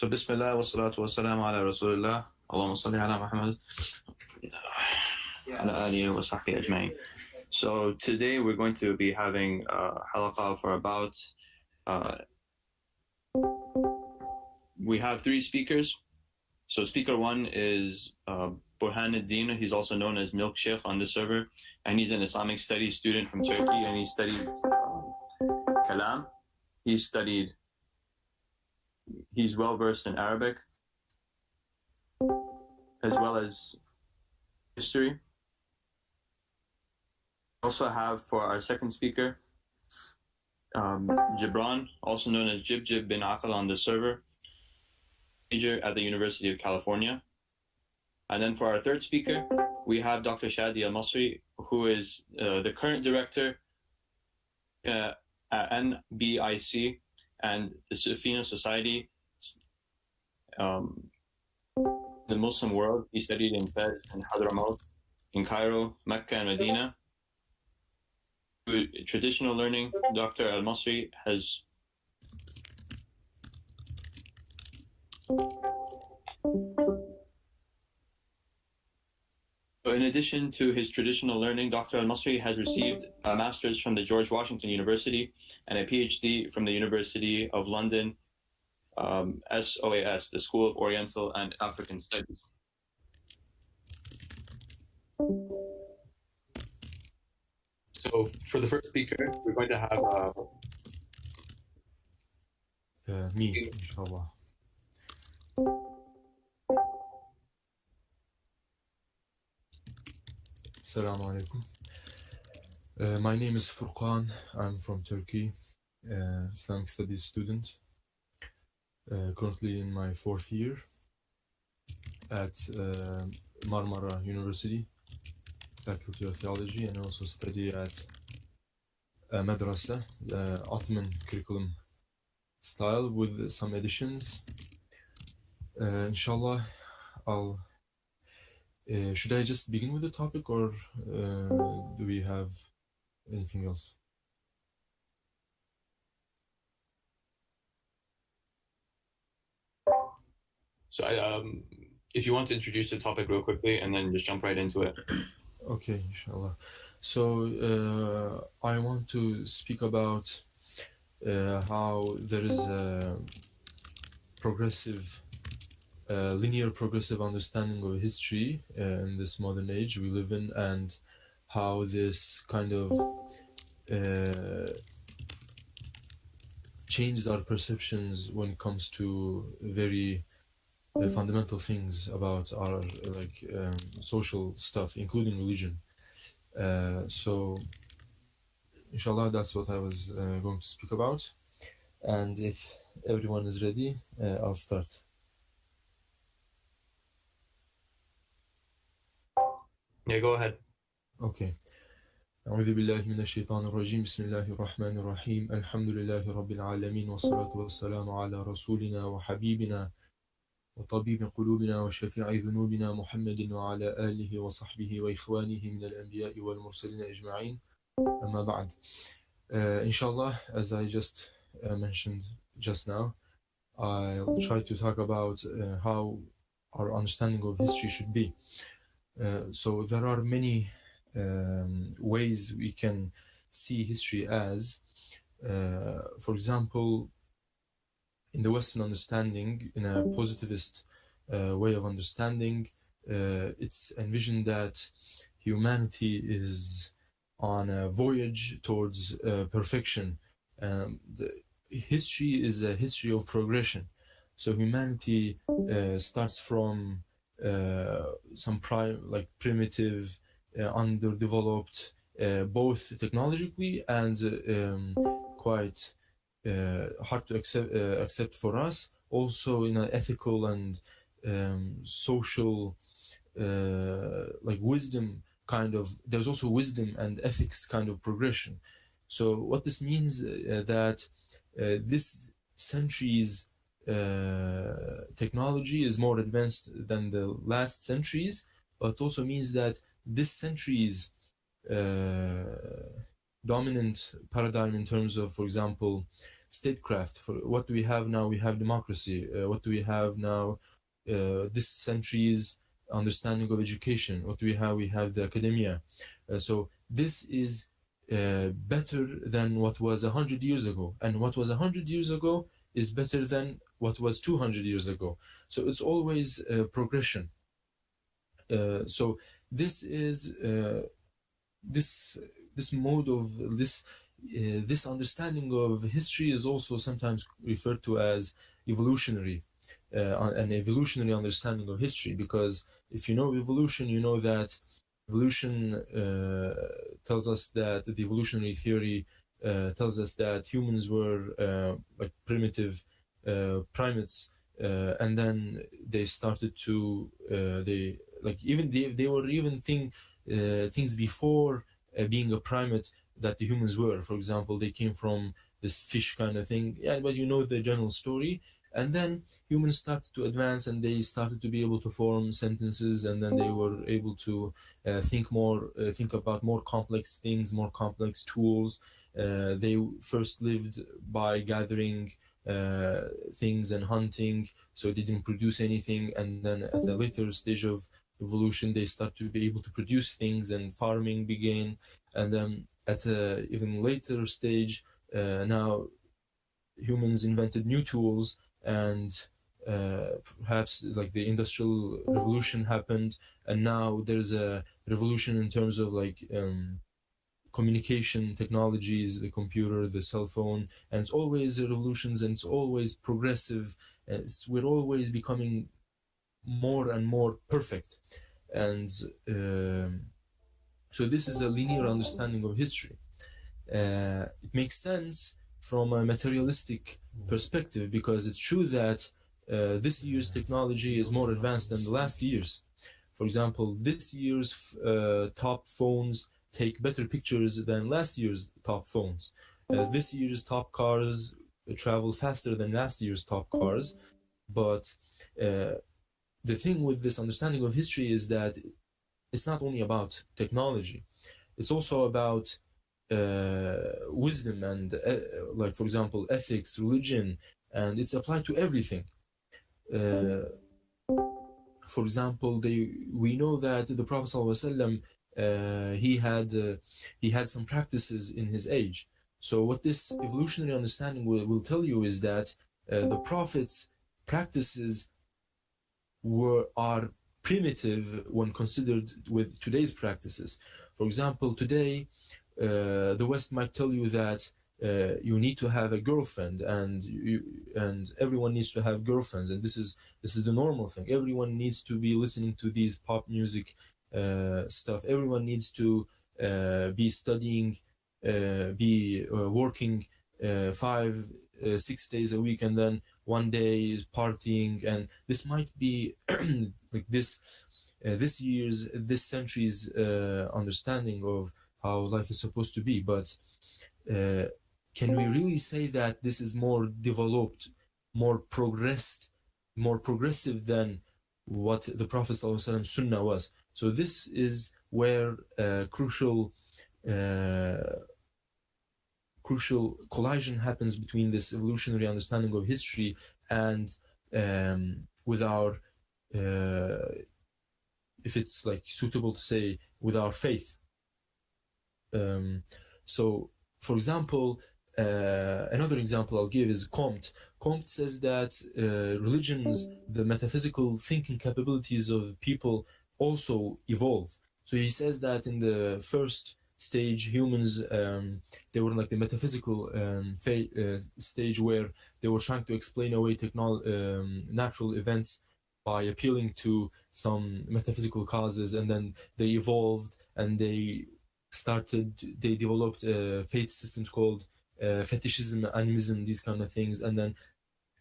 So Bismillah wa salatu wa salam ala Rasulullah. Allahumma salli ala Muhammad ala alihi wa sahbihi ajma'in. So today we're going to be having Halaqa for about, we have 3 speakers. So speaker 1 is Burhaneddin. He's also known as Milk Sheikh on the server, and he's an Islamic studies student from Turkey, and he studies Kalam. He's well versed in Arabic as well as history. We also have for our second speaker Jibran, also known as Jib bin Aqil on the server, major at the University of California. And then for our third speaker, we have Dr. Shadee Elmasry, who is the current director at NBIC and the Sufina Society, the Muslim world. He studied in Fez and Hadramaut, in Cairo, Mecca, and Medina. Traditional learning, Dr. Elmasry has in addition to his traditional learning, Dr. Elmasry has received a master's from the George Washington University and a PhD from the University of London, SOAS, the School of Oriental and African Studies. So for the first speaker, we're going to have me, inshallah. Assalamu alaikum. My name is Furqan. I'm from Turkey, Islamic Studies student. Currently in my 4th year at Marmara University, Faculty of Theology, and also study at Madrasa, Ottoman curriculum style with some additions. Inshallah, should I just begin with the topic, or do we have anything else? So if you want to introduce the topic real quickly and then just jump right into it. Okay, inshallah. So I want to speak about how there is a linear progressive understanding of history in this modern age we live in, and how this kind of changes our perceptions when it comes to very fundamental things about our social stuff, including religion. So inshallah, that's what I was going to speak about, and if everyone is ready, I'll start. Yeah, go ahead. Okay. أعوذ بالله من الشيطان الرجيم بسم الله الرحمن الرحيم الحمد لله رب العالمين والصلاة والسلام على رسولنا وحبيبنا وطبيب قلوبنا وشفيع ذنوبنا محمد وعلى آله وصحبه وإخوانه من الأنبياء والمرسلين أجمعين أما بعد. Inshallah, as I just mentioned just now, I'll try to talk about how our understanding of history should be. So there are many ways we can see history as. For example, in the Western understanding, in a positivist way of understanding, it's envisioned that humanity is on a voyage towards perfection. History is a history of progression. So humanity starts from some primitive, underdeveloped, both technologically and quite hard to accept for us, also in an ethical and social wisdom kind of, there's also wisdom and ethics kind of progression. So what this means that this century's technology is more advanced than the last centuries, but also means that this century's dominant paradigm in terms of, for example, statecraft. For what do we have now? We have democracy. What do we have now? This century's understanding of education. What do we have? We have the academia. So this is better than what was 100 years ago, and what was 100 years ago is better than what was 200 years ago. So it's always progression. So this is this mode of this understanding of history is also sometimes referred to as evolutionary, an evolutionary understanding of history, because if you know evolution, you know that evolution tells us that the evolutionary theory tells us that humans were like primitive primates, and then they started to they were even things before being a primate that the humans were. For example, they came from this fish kind of thing. Yeah, but you know the general story. And then humans started to advance, and they started to be able to form sentences, and then they were able to think about more complex things, more complex tools. They first lived by gathering things and hunting, so they didn't produce anything. And then at a later stage of evolution, they start to be able to produce things, and farming began. And then at an even later stage, now humans invented new tools, and perhaps like the industrial revolution happened, and now there's a revolution in terms of communication technologies, the computer, the cell phone, and it's always revolutions, and it's always progressive. We're always becoming more and more perfect. And so this is a linear understanding of history. It makes sense from a materialistic perspective, because it's true that this year's technology is more advanced than the last year's. For example, this year's top phones take better pictures than last year's top phones. This year's top cars travel faster than last year's top cars. But the thing with this understanding of history is that it's not only about technology, it's also about wisdom and like, for example, ethics, religion, and it's applied to everything. For example, we know that the Prophet ﷺ, he had some practices in his age. So what this evolutionary understanding will tell you is that the Prophet's practices are primitive when considered with today's practices. For example, today the West might tell you that you need to have a girlfriend, and everyone needs to have girlfriends, and this is the normal thing. Everyone needs to be listening to these pop music stuff. Everyone needs to be studying, be working 5-6 days a week, and then one day is partying. And this might be like this century's understanding of how life is supposed to be. But can we really say that this is more developed, more progressive than what the Prophet ﷺ Sunnah was? So this is where crucial collision happens between this evolutionary understanding of history and with our, if it's like suitable to say, with our faith. So, for example, another example I'll give is Comte. Comte says that religions, the metaphysical thinking capabilities of people also evolve. So he says that in the first stage, humans, they were like the metaphysical stage, where they were trying to explain away natural events by appealing to some metaphysical causes, and then they evolved, and they developed faith systems called fetishism, animism, these kind of things. And then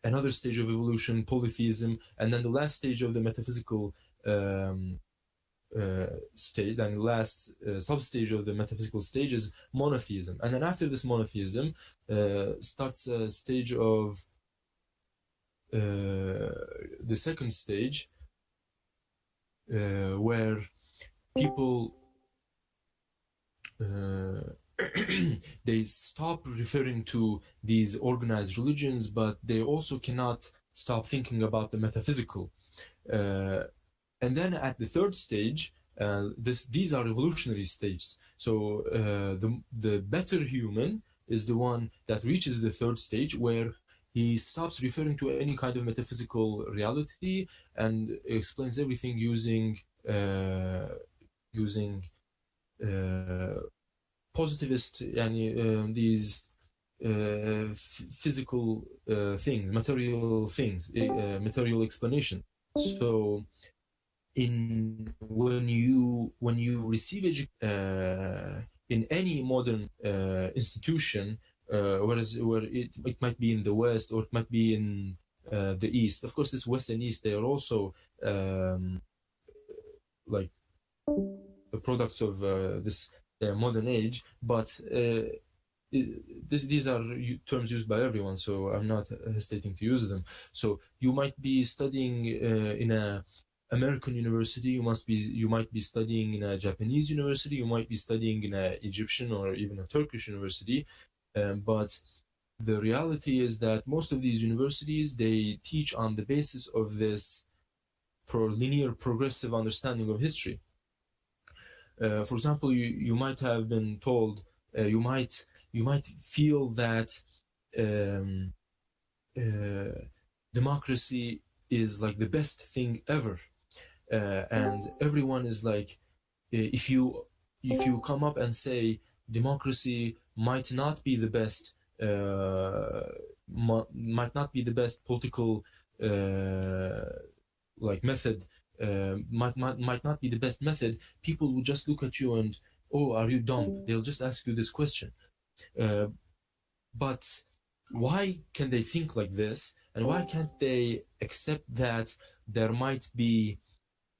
another stage of evolution, polytheism, and then the last stage of the metaphysical stage, and the last sub-stage of the metaphysical stage is monotheism. And then after this monotheism starts a stage of the second stage, where people they stop referring to these organized religions, but they also cannot stop thinking about the metaphysical. And then at the third stage, these are evolutionary stages. So the better human is the one that reaches the third stage, where he stops referring to any kind of metaphysical reality and explains everything using positivist, these physical things, material things, material explanation. So when you receive education in any modern institution, where it might be in the West or it might be in the East. Of course, this West and East, they are also like products of this modern age, but these are terms used by everyone, so I'm not hesitating to use them. So you might be studying in a American university, you might be studying in a Japanese university, you might be studying in an Egyptian or even a Turkish university, but the reality is that most of these universities, they teach on the basis of this linear progressive understanding of history. For example, you might have been told, you might feel that democracy is like the best thing ever, and everyone is like, if you come up and say democracy might not be the best, might not be the best political like method, might not be the best method, people will just look at you and, oh, are you dumb? They'll just ask you this question. But why can they think like this, and why can't they accept that there might be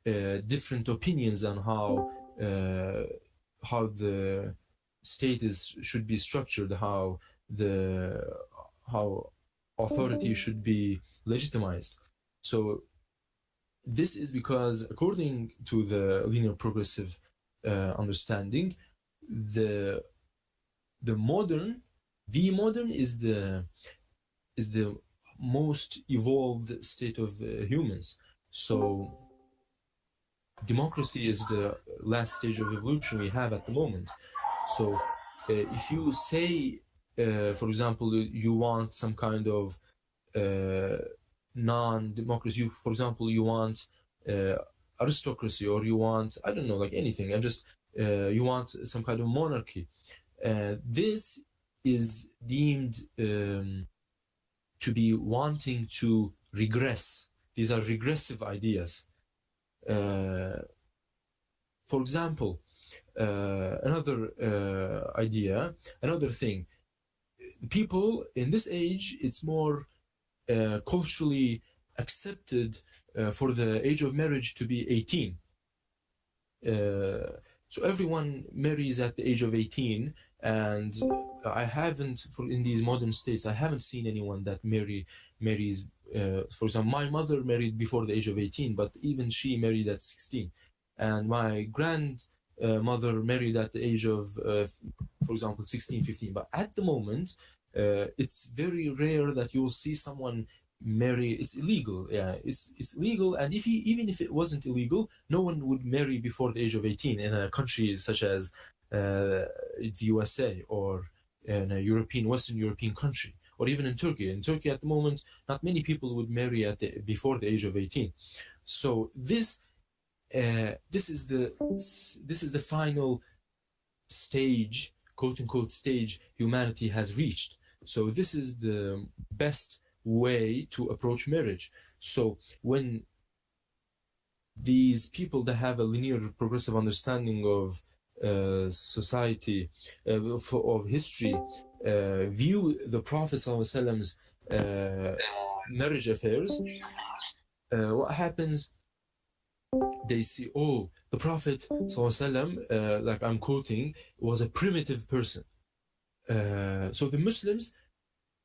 different opinions on how the state should be structured, how authority should be legitimized? So this is because, according to the linear progressive understanding, the modern is the most evolved state of humans. So democracy is the last stage of evolution we have at the moment. So if you say, for example, you want some kind of non-democracy, for example, you want aristocracy, or you want, I don't know, like anything, and just you want some kind of monarchy, this is deemed to be wanting to regress. These are regressive ideas. For example, another thing, people in this age, it's more culturally accepted for the age of marriage to be 18. So everyone marries at the age of 18, and I haven't, in these modern states, I haven't seen anyone that marries. For example, my mother married before the age of 18, but even she married at 16. And my grandmother married at the age of, for example, 16, 15. But at the moment, it's very rare that you'll see someone marry. It's illegal. Yeah, it's illegal. And even if it wasn't illegal, no one would marry before the age of 18 in a country such as the USA, or in a Western European country, or even in Turkey. In Turkey at the moment, not many people would marry before the age of 18. So this is the final stage, quote unquote stage, humanity has reached. So this is the best way to approach marriage. So when these people that have a linear progressive understanding of society, of history, view the Prophet ﷺ's marriage affairs, what happens? They see, oh, the Prophet ﷺ, like I'm quoting, was a primitive person. So the Muslims,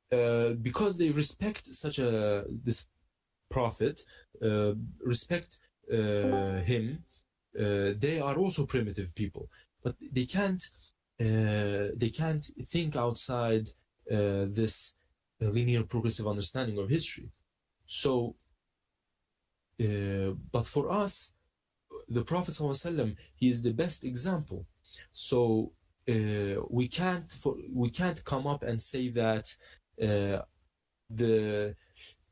because they respect this Prophet, respect him, they are also primitive people, but they can't they can't think outside this linear progressive understanding of history. So, but for us, the Prophet ﷺ, he is the best example. So we can't come up and say that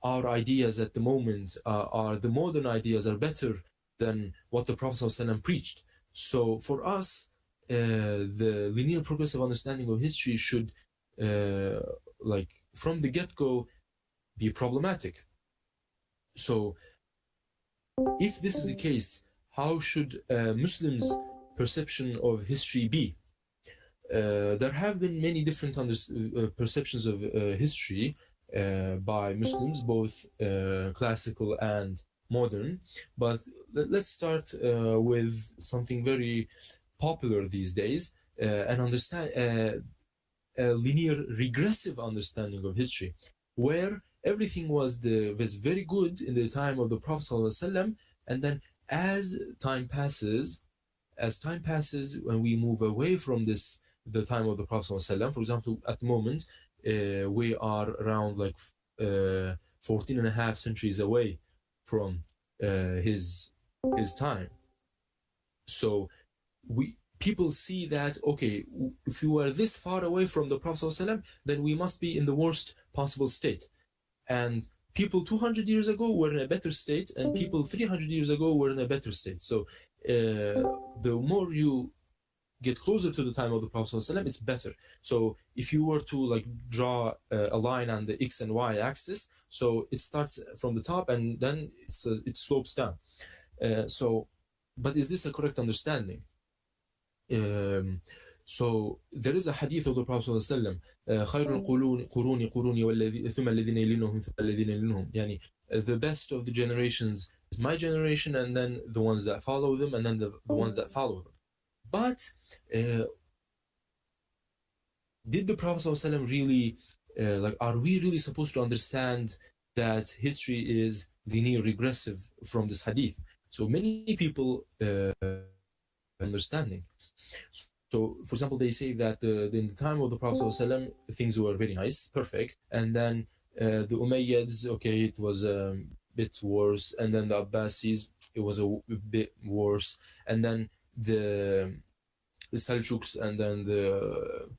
our ideas at the moment are the modern ideas are better than what the Prophet ﷺ preached. So for us, the linear progressive understanding of history should, like from the get-go, be problematic. So if this is the case, how should Muslims' perception of history be? There have been many different perceptions of history by Muslims, both classical and modern. But let's start with something very popular these days, and understand a linear regressive understanding of history, where everything was very good in the time of the Prophet ﷺ, and then as time passes, when we move away from the time of the Prophet ﷺ, for example, at the moment, we are around like 14 and a half centuries away from his time. So people see that, okay, if you are this far away from the Prophet ﷺ, then we must be in the worst possible state. And people 200 years ago were in a better state, and people 300 years ago were in a better state. So the more you get closer to the time of the Prophet ﷺ, it's better. So if you were to like draw a line on the X and Y axis, so it starts from the top and then it slopes down. But is this a correct understanding? So there is a hadith of the Prophet ﷺ, خير القرون قروني ثم الذين يلونهم ثم الذين يلونهم. Yani, the best of the generations is my generation, and then the ones that follow them, and then the ones that follow them. But did the Prophet ﷺ really, are we really supposed to understand that history is linear regressive from this hadith? So many people understanding. So, for example, they say that in the time of the Prophet ﷺ, things were very nice, perfect, and then the Umayyads, okay, it was a bit worse, and then the Abbasids, it was a bit worse, and then the Seljuks, and then the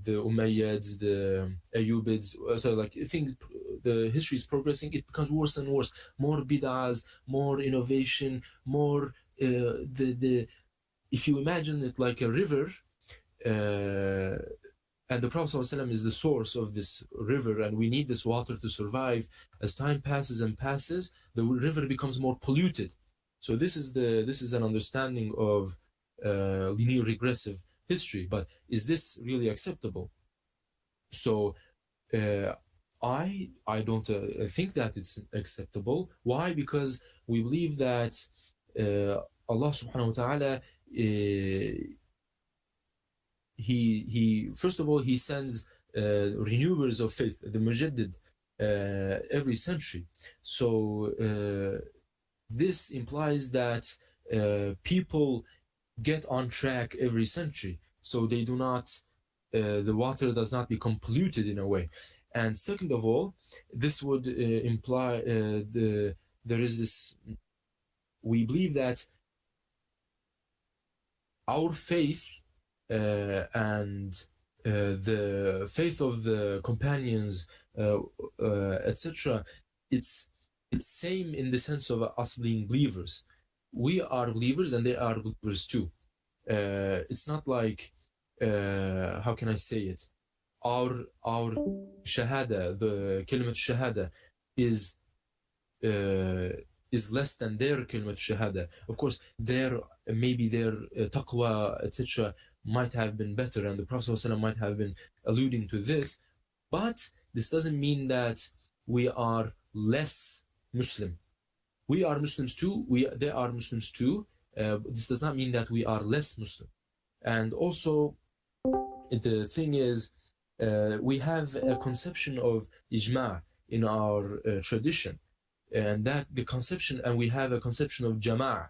Umayyads, the Ayyubids. So, like, I think the history is progressing. It becomes worse and worse. More bid'ahs, more innovation, more if you imagine it like a river, and the Prophet ﷺ is the source of this river, and we need this water to survive. As time passes and passes, the river becomes more polluted. So this is an understanding of linear regressive history. But is this really acceptable? So I don't think that it's acceptable. Why? Because we believe that Allah subhanahu wa ta'ala, he first of all, he sends renewers of faith, the mujaddid, every century. So this implies that people get on track every century, so they do not, the water does not become polluted in a way. And second of all, this would imply there is this, we believe that our faith and the faith of the companions, etc., it's same in the sense of us being believers. We are believers and they are believers too. It's not like, how can I say it? Our shahada, the kalimat shahada, is less than their kalimat shahada. Of course, maybe their taqwa, etc., might have been better, and the Prophet ﷺ might have been alluding to this. But this doesn't mean that we are less Muslim. We are Muslims too. They are Muslims too. This does not mean that we are less Muslim. And also, the thing is, we have a conception of ijma' in our tradition, and we have a conception of jama'ah.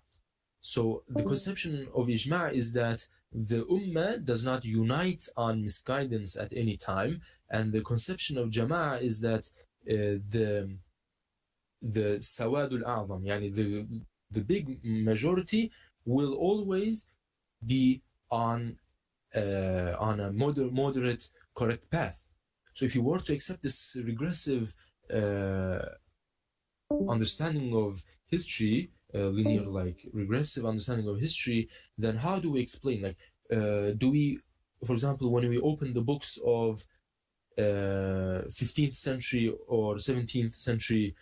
So the conception of ijma' is that the ummah does not unite on misguidance at any time, and the conception of jama'ah is that the sawadul a'zam, yani the big majority will always be on a moderate, correct path. So if you were to accept this regressive understanding of history, linear, like regressive understanding of history, then how do we explain? Like, do we, for example, when we open the books of 15th century or 17th century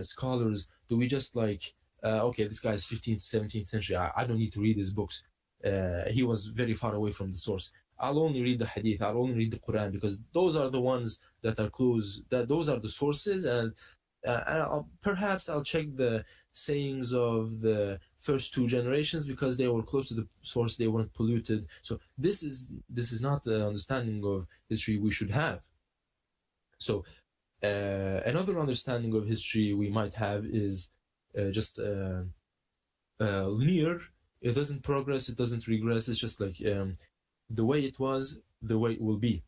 scholars, do we just like, okay, this guy is 15th, 17th century, I don't need to read his books. He was very far away from the source. I'll only read the hadith, I'll only read the Quran, because those are the ones that are close, that those are the sources, and perhaps I'll check the sayings of the first two generations because they were close to the source, they weren't polluted. So this is not the understanding of history we should have. So another understanding of history we might have is just linear. It doesn't progress, it doesn't regress, it's just like the way it was, the way it will be.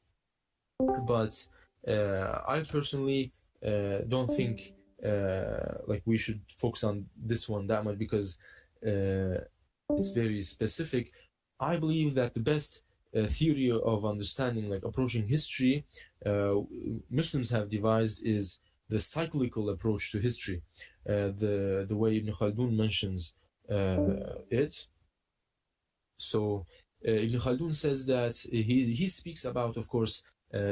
But I personally don't think like we should focus on this one that much, because it's very specific. I believe that the best theory of understanding, like approaching history, Muslims have devised is the cyclical approach to history. The way Ibn Khaldun mentions it. So Ibn Khaldun says that he speaks about, of course,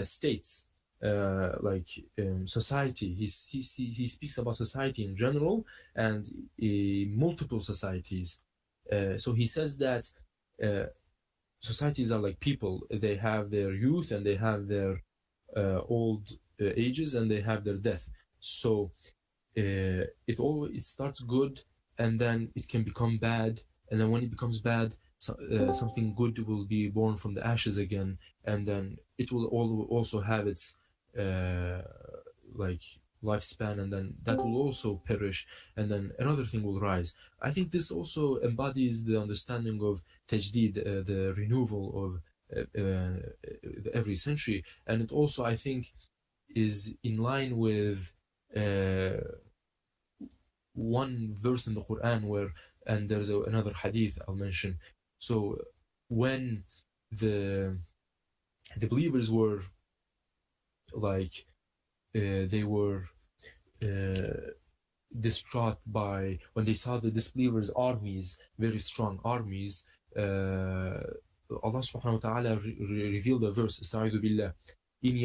states, like society. He speaks about society in general and multiple societies. So he says that societies are like people. They have their youth and they have their old ages and they have their death. So it starts good and then it can become bad, and then when it becomes bad, something good will be born from the ashes again, and then it will also have its like lifespan, and then that will also perish, and then another thing will rise. I think this also embodies the understanding of tajdeed, the renewal of every century, and it also, I think, is in line with one verse in the Quran where, and there's another hadith I'll mention. So when the believers were like they were distraught by when they saw the disbelievers' armies, very strong armies, Allah subhanahu wa ta'ala revealed a verse, استعيذ بالله إن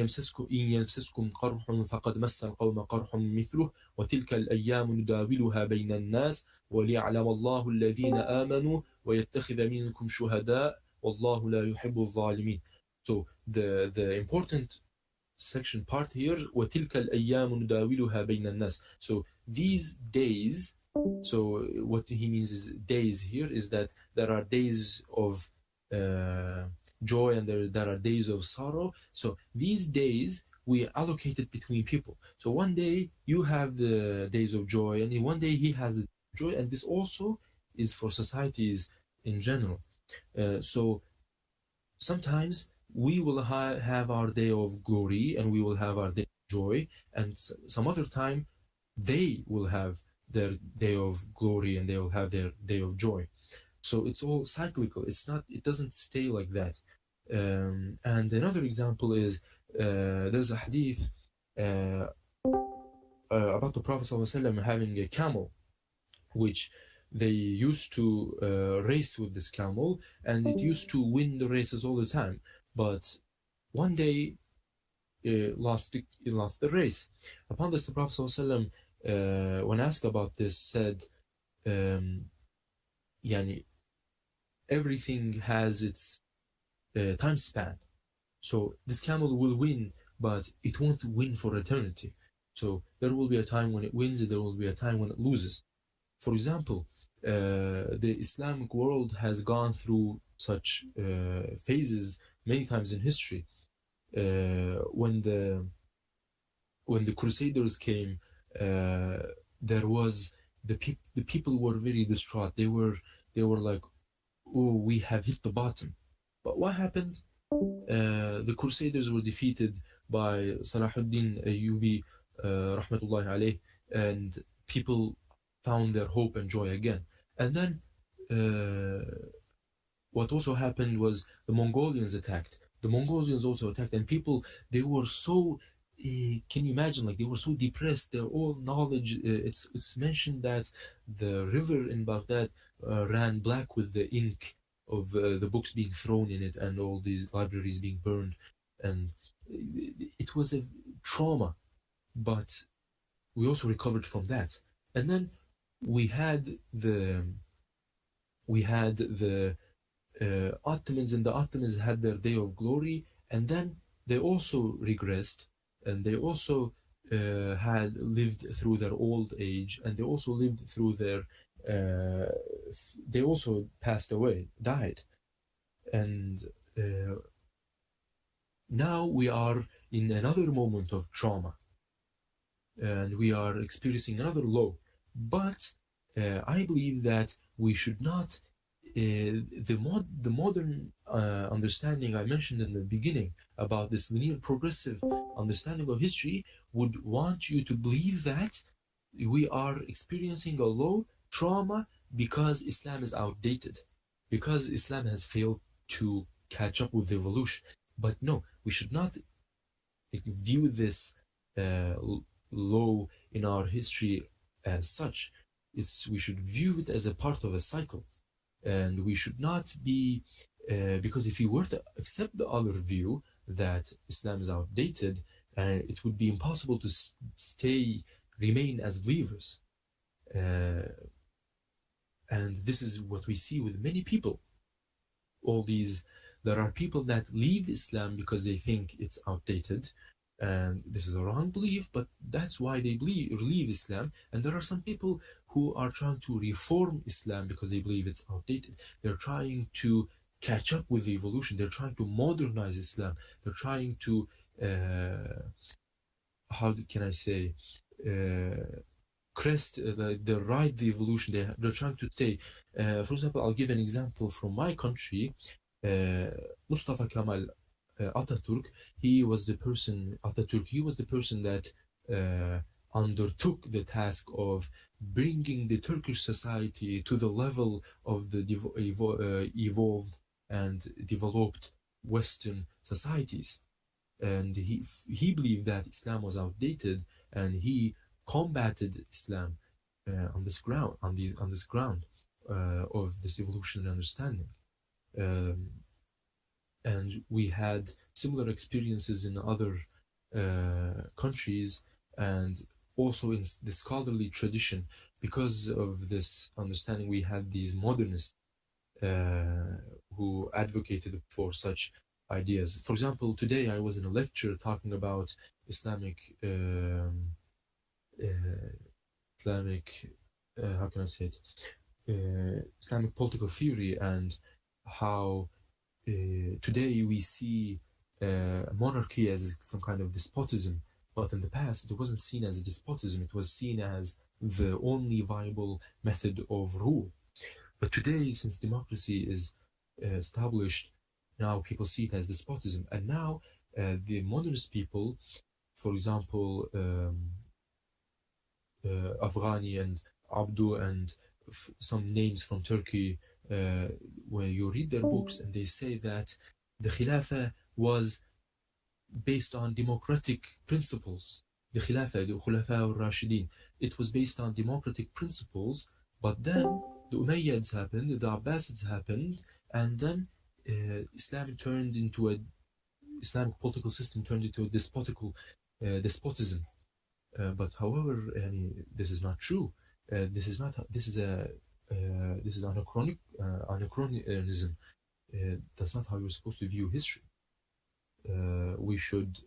يمسسكم قرح فقد مس القوم قرح مثله وتلك الأيام نداولها بين الناس وليعلم الله الذين آمنوا ويتخذ منكم شهداء والله لا يحب الظالمين. So the important section part here, وتلك الأيام نداولها بين الناس. So these days, so what he means is days here is that there are days of joy and there are days of sorrow. So these days we allocated between people. So one day you have the days of joy and one day he has the joy, and this also is for societies in general. So sometimes we will have our day of glory and we will have our day of joy, and some other time they will have their day of glory and they will have their day of joy. So it's all cyclical. It doesn't stay like that. And another example is there's a hadith about the Prophet ﷺ having a camel, which they used to race with this camel, and it used to win the races all the time. But one day it lost the race. Upon this, the Prophet ﷺ, when asked about this, said, yani, everything has its time span. So this camel will win, but it won't win for eternity. So there will be a time when it wins and there will be a time when it loses. For example, the Islamic world has gone through such phases many times in history. When the Crusaders came, there was the people were very distraught. They were like, oh, we have hit the bottom. But what happened? The Crusaders were defeated by Salahuddin Ayyubi, rahmatullahi alayh, and people found their hope and joy again. And then what also happened was the Mongolians attacked. The Mongolians also attacked, and people, they were so, can you imagine, like they were so depressed. Their all knowledge, it's mentioned that the river in Baghdad ran black with the ink of the books being thrown in it and all these libraries being burned. And it was a trauma, but we also recovered from that. And then we had the Ottomans, and the Ottomans had their day of glory, and then they also regressed, and they also had lived through their old age, and they also lived through their they also passed away, died. And now we are in another moment of trauma, and we are experiencing another low. But I believe that we should not the modern understanding I mentioned in the beginning about this linear progressive understanding of history would want you to believe that we are experiencing a low trauma because Islam is outdated, because Islam has failed to catch up with the evolution. But no, we should not view this low in our history as such. We should view it as a part of a cycle. And we should not be, because if you were to accept the other view that Islam is outdated, it would be impossible to remain as believers. And this is what we see with many people. There are people that leave Islam because they think it's outdated. And this is a wrong belief, but that's why they leave Islam. And there are some people who are trying to reform Islam because they believe it's outdated. They're trying to catch up with the evolution. They're trying to modernize Islam. They're trying to, how can I say, ride the evolution. They're trying to stay. For example, I'll give an example from my country. Mustafa Kemal Atatürk, he was the person that undertook the task of bringing the Turkish society to the level of the evolved and developed Western societies. And he believed that Islam was outdated, and he combated Islam on this ground of this evolutionary understanding. And we had similar experiences in other countries, and also in the scholarly tradition. Because of this understanding, we had these modernists who advocated for such ideas. For example, today I was in a lecture talking about Islamic how can I say it? Islamic political theory, and how today we see monarchy as some kind of despotism, but in the past it wasn't seen as a despotism. It was seen as the only viable method of rule. But today, since democracy is established, now people see it as despotism. And now the modernist people, for example, Afghani and Abdu and some names from Turkey, when you read their books, and they say that the Khilafah was based on democratic principles. The Khilafah, the Khulafa al-Rashidin, it was based on democratic principles, but then the Umayyads happened, the Abbasids happened, and then Islamic political system turned into a despotism. But however, this is not true. This is anachronism. That's not how you're supposed to view history. We should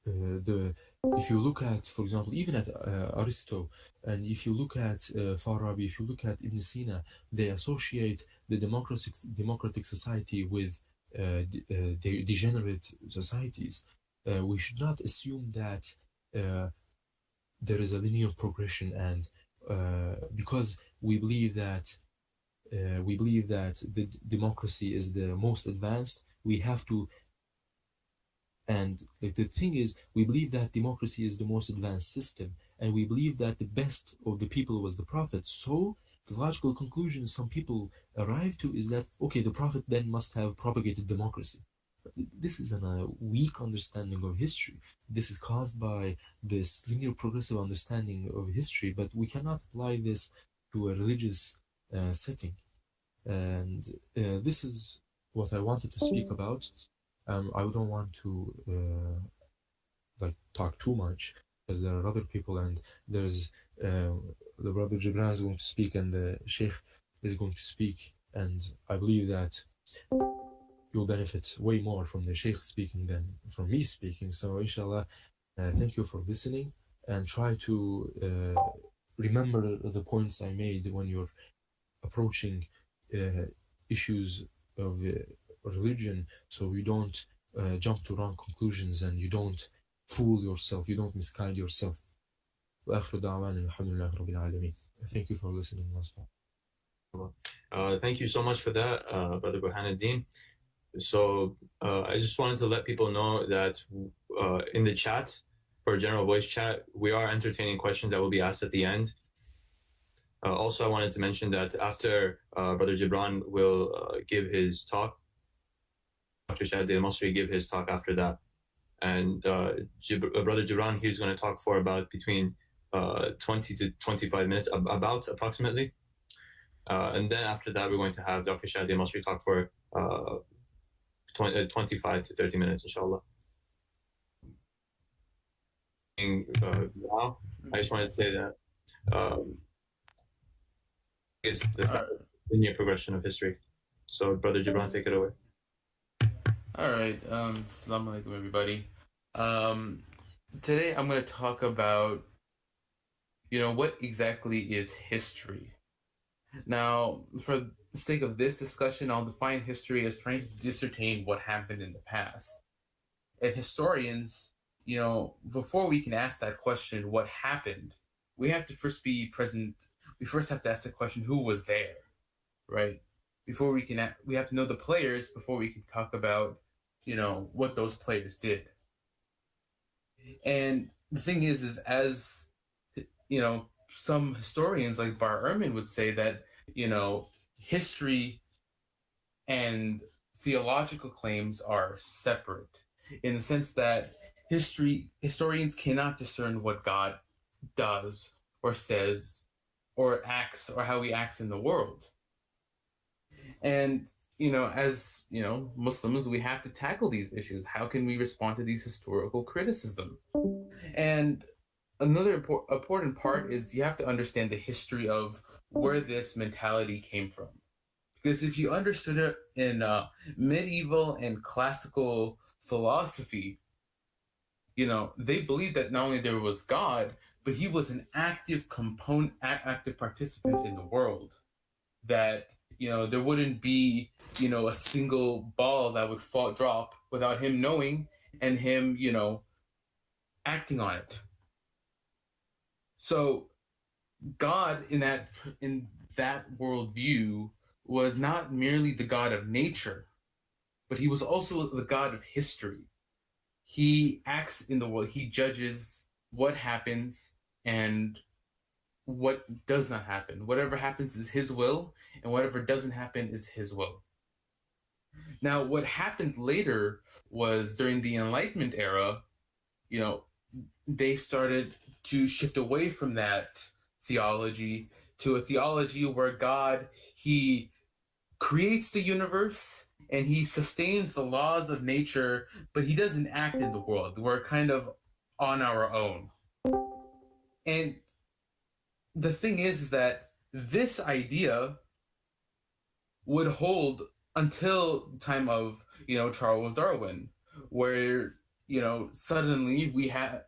if you look at, for example, even at Aristotle, and if you look at Farabi, if you look at Ibn Sina, they associate the democratic society with degenerate societies. We should not assume that there is a linear progression, and because we believe that we believe that the democracy is the most advanced. We have to, and like the thing is, we believe that democracy is the most advanced system, and we believe that the best of the people was the Prophet. So the logical conclusion some people arrive to is that, okay, the Prophet then must have propagated democracy. This is a weak understanding of history. This is caused by this linear progressive understanding of history, but we cannot apply this to a religious setting. And this is what I wanted to speak about. I don't want to like talk too much because there are other people, and there's the brother Jibran is going to speak, and the Sheikh is going to speak, and I believe that you'll benefit way more from the Sheikh speaking than from me speaking. So inshallah, thank you for listening, and try to remember the points I made when you're approaching issues of religion, so you don't jump to wrong conclusions, and you don't fool yourself, you don't misguide yourself. Thank you for listening. Thank you so much for that, Brother Burhaneddin. So I just wanted to let people know that in the chat, for general voice chat, we are entertaining questions that will be asked at the end. Also, I wanted to mention that after Brother Jibran will give his talk, Dr. Shadee Elmasry give his talk after that. And Brother Jibran, he's going to talk for about between 20 to 25 minutes, about approximately. And then after that, we're going to have Dr. Shadee Elmasry talk for 25 to 30 minutes, inshallah. Now, I just wanted to say that is the linear progression of history. So, Brother Jibran, take it away. All right. Assalamu alaikum, everybody. Today I'm going to talk about, what exactly is history. Now, for the sake of this discussion, I'll define history as trying to discern what happened in the past. And historians, before we can ask that question, what happened, we have to first be present. We first have to ask the question, who was there, right? Before we have to know the players before we can talk about, what those players did. And the thing is as, some historians like Bar Ehrman would say that, history and theological claims are separate, in the sense that historians cannot discern what God does or says or acts, or how he acts in the world. And as Muslims, we have to tackle these issues. How can we respond to these historical criticism? And another important part is you have to understand the history of where this mentality came from. Because if you understood it in medieval and classical philosophy, they believed that not only there was God, but he was an active participant in the world. That there wouldn't be a single ball that would drop without him knowing and him acting on it. So God in that worldview was not merely the God of nature, but he was also the God of history. He acts in the world. He judges what happens and what does not happen. Whatever happens is his will, and whatever doesn't happen is his will. Now, what happened later was during the Enlightenment era, they started to shift away from that theology to a theology where God, he creates the universe and he sustains the laws of nature, but he doesn't act in the world. We're kind of on our own. And the thing is that this idea would hold until the time of, Charles Darwin, where, suddenly we have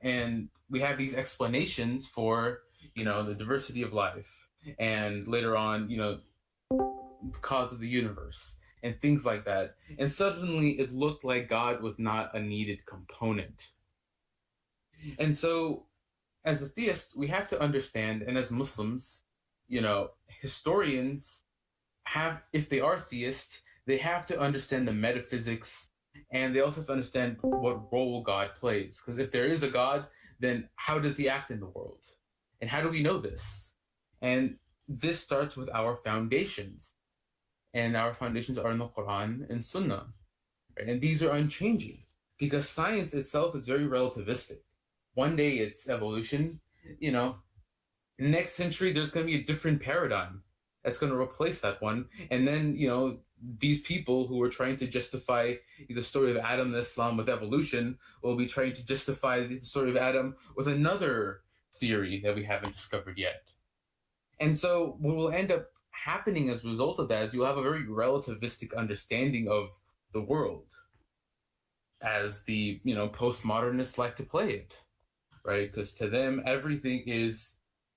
these explanations for, the diversity of life, and later on, the cause of the universe and things like that. And suddenly it looked like God was not a needed component. And so as a theist, we have to understand, and as Muslims, historians if they are theists, they have to understand the metaphysics, and they also have to understand what role God plays. Because if there is a God, then how does he act in the world? And how do we know this? And this starts with our foundations. And our foundations are in the Quran and Sunnah. Right? And these are unchanging because science itself is very relativistic. One day it's evolution, next century there's going to be a different paradigm that's going to replace that one. And then, these people who are trying to justify the story of Adam and Islam with evolution will be trying to justify the story of Adam with another theory that we haven't discovered yet. And so what will end up happening as a result of that is you'll have a very relativistic understanding of the world, as the postmodernists like to play it, right? Because to them everything is,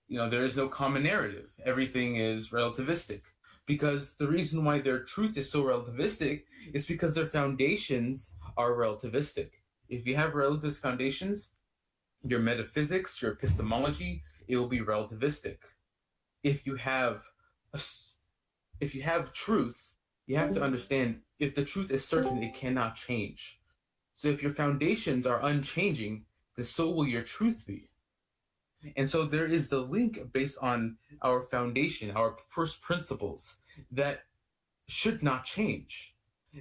there is no common narrative. Everything is relativistic. Because the reason why their truth is so relativistic is because their foundations are relativistic. If you have relativist foundations, your metaphysics, your epistemology, it will be relativistic. If you have truth, you have to understand if the truth is certain, it cannot change. So if your foundations are unchanging, then so will your truth be. And so there is the link based on our foundation, our first principles that should not change.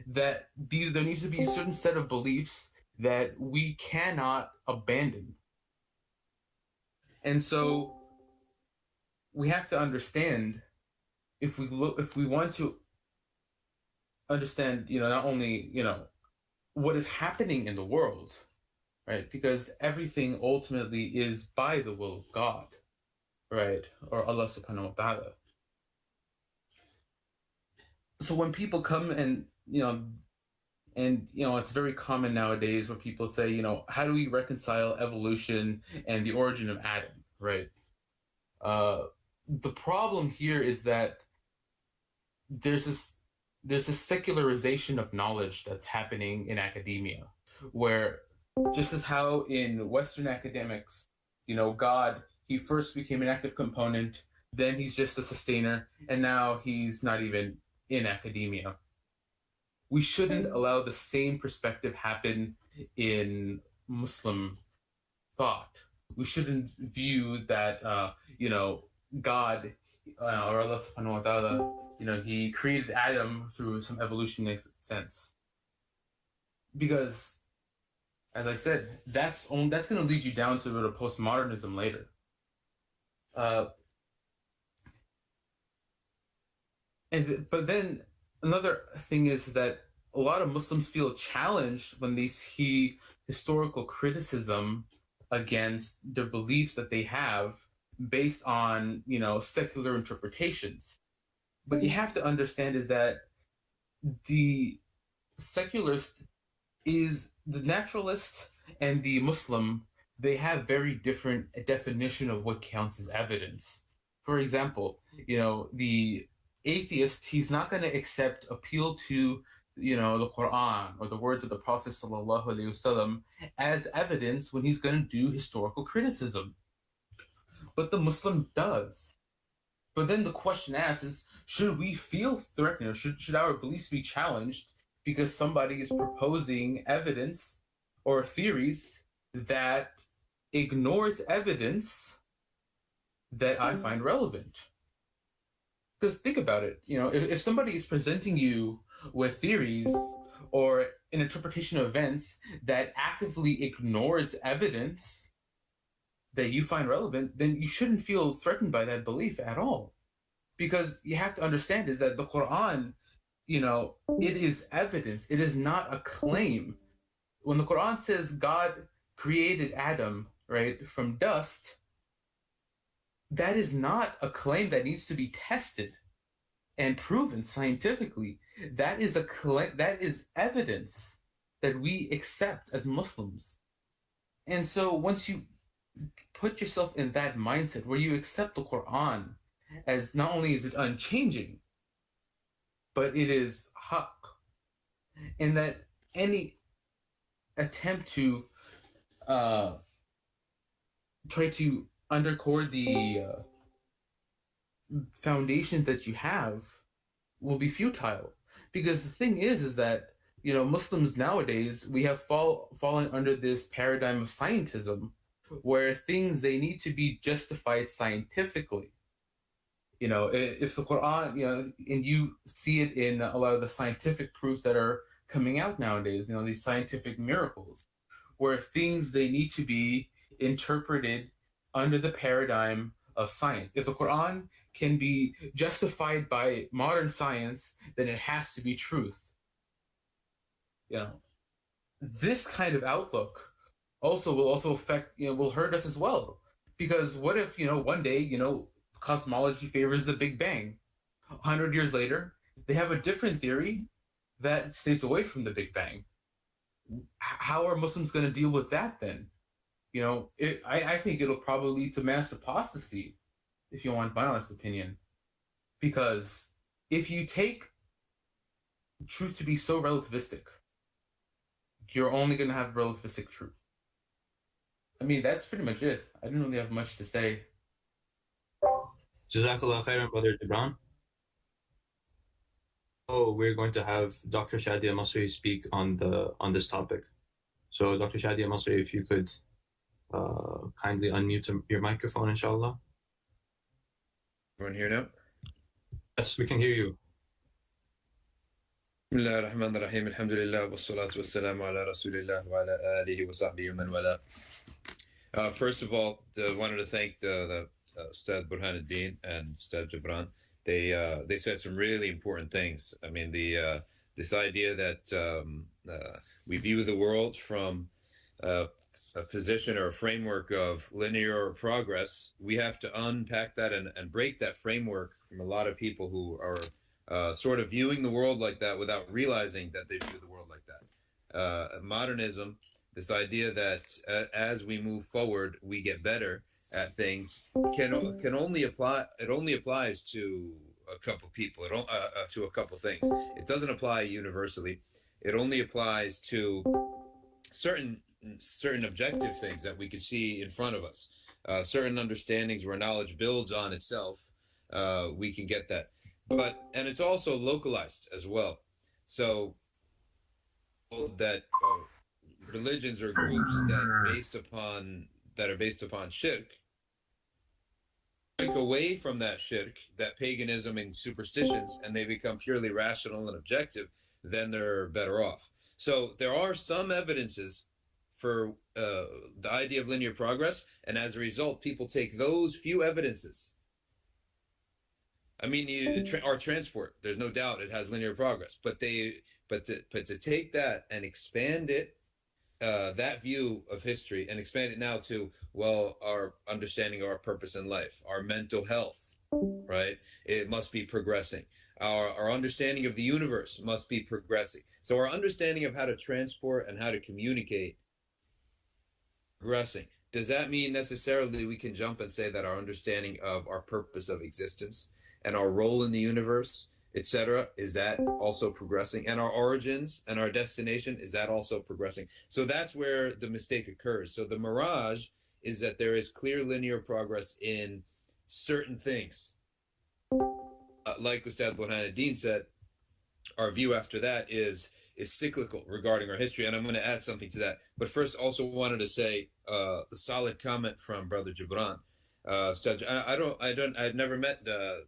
That there needs to be a certain set of beliefs that we cannot abandon. And so we have to understand, if we want to understand, not only, what is happening in the world, right? Because everything ultimately is by the will of God, right? Or Allah subhanahu wa ta'ala. So when people come and, it's very common nowadays where people say, how do we reconcile evolution and the origin of Adam, right? The problem here is that there's a secularization of knowledge that's happening in academia, where just as how in Western academics, God, he first became an active component, then he's just a sustainer, and now he's not even in academia. We shouldn't allow the same perspective happen in Muslim thought. We shouldn't view that, God, or Allah subhanahu wa ta'ala, he created Adam through some evolutionary sense. Because, as I said, that's going to lead you down to a bit of postmodernism later. But then another thing is that a lot of Muslims feel challenged when they see historical criticism against the beliefs that they have based on, secular interpretations. But you have to understand is that the secularist is the naturalist and the Muslim, they have very different definition of what counts as evidence. For example, the atheist, he's not going to appeal to, the Quran or the words of the Prophet sallallahu alaihi wasallam as evidence when he's going to do historical criticism. But the Muslim does. But then the question asked is, should we feel threatened, or should our beliefs be challenged because somebody is proposing evidence or theories that ignores evidence that I find relevant? Because think about it, if somebody is presenting you with theories or an interpretation of events that actively ignores evidence that you find relevant, then you shouldn't feel threatened by that belief at all. Because you have to understand is that the Quran, it is evidence. It is not a claim. When the Quran says God created Adam, right, from dust, that is not a claim that needs to be tested and proven scientifically. That is that is evidence that we accept as Muslims. And so once you put yourself in that mindset where you accept the Quran as not only is it unchanging, but it is haqq, and that any attempt to try to undercore the foundations that you have will be futile. Because the thing is that, Muslims nowadays, we have fallen under this paradigm of scientism, where things, they need to be justified scientifically. If the Quran, and you see it in a lot of the scientific proofs that are coming out nowadays, these scientific miracles, where things, they need to be interpreted under the paradigm of science. If the Quran can be justified by modern science, then it has to be truth. This kind of outlook will affect, will hurt us as well. Because what if, one day, cosmology favors the Big Bang. 100 years later, they have a different theory that stays away from the Big Bang. How are Muslims going to deal with that then? I think it'll probably lead to mass apostasy, if you want my honest opinion. Because if you take truth to be so relativistic, you're only going to have relativistic truth. I mean, that's pretty much it. I didn't really have much to say. Jazakallah khairan, Brother Jibran. Oh, we're going to have Dr. Shadee Elmasry speak on this topic. So, Dr. Shadee Elmasry, if you could kindly unmute your microphone, inshallah. Everyone here now? Yes, we can hear you. Bismillah ar-Rahman ar-Rahim, alhamdulillah, wassalatu wassalamu ala rasulillah wa ala alihi wa sahbihi wa man wala. First of all, I wanted to thank the Ustad Burhaneddin and Ustad Jibran. They said some really important things. I mean, this idea that we view the world from a position or a framework of linear progress, we have to unpack that and break that framework from a lot of people who are sort of viewing the world like that without realizing that they view the world like that. Modernism, this idea that as we move forward, we get better at things, can only apply. It only applies to a couple people. To a couple things. It doesn't apply universally. It only applies to certain objective things that we could see in front of us. Certain understandings where knowledge builds on itself. We can get that. And it's also localized as well. So that religions or groups that are based upon shirk break away from that shirk, that paganism and superstitions, and they become purely rational and objective, then they're better off. So there are some evidences for the idea of linear progress, and as a result, people take those few evidences. I mean, our transport, there's no doubt it has linear progress, but to take that and expand it, that view of history, and expand it now to, well, our understanding of our purpose in life, our mental health, right? It must be progressing. Our understanding of the universe must be progressing. So our understanding of how to transport and how to communicate progressing. Does that mean necessarily we can jump and say that our understanding of our purpose of existence and our role in the universe, etc., is that also progressing? And our origins and our destination, is that also progressing? So that's where the mistake occurs. So the mirage is that there is clear linear progress in certain things. Like Ustad Burhaneddin said, our view after that is cyclical regarding our history, and I'm going to add something to that. But first, also wanted to say the solid comment from Brother Jibran. I've never met the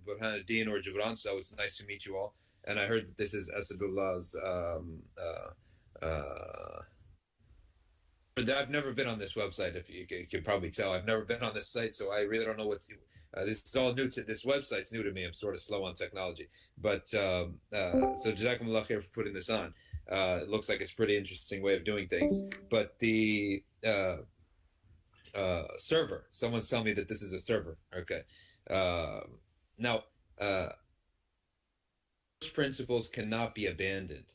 Burhaneddin or Jibran, so it's nice to meet you all. And I heard that this is Asadullah's. I've never been on this website. If you can probably tell, I've never been on this site, so I really don't know what's. This is all new to this website's new to me. I'm sort of slow on technology, but so Jazakumullah khair for putting this on. It looks like it's a pretty interesting way of doing things. But the server, someone's telling me that this is a server. Okay, now first principles cannot be abandoned.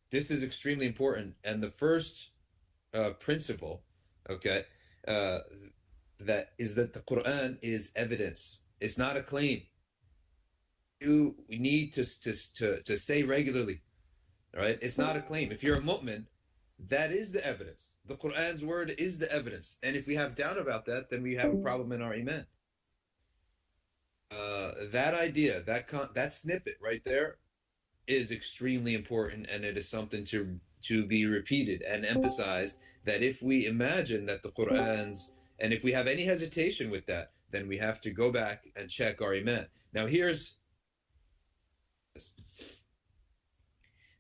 This is extremely important, and the first principle, okay. That is that the Quran is evidence. It's not a claim. We need to say regularly, right? It's not a claim. If you're a mu'min, that is the evidence. The Quran's word is the evidence. And if we have doubt about that, then we have a problem in our iman. that idea, that snippet right there, is extremely important, and it is something to be repeated and emphasized. That if we imagine that the Qur'an's, and if we have any hesitation with that, then we have to go back and check our iman. Now, here's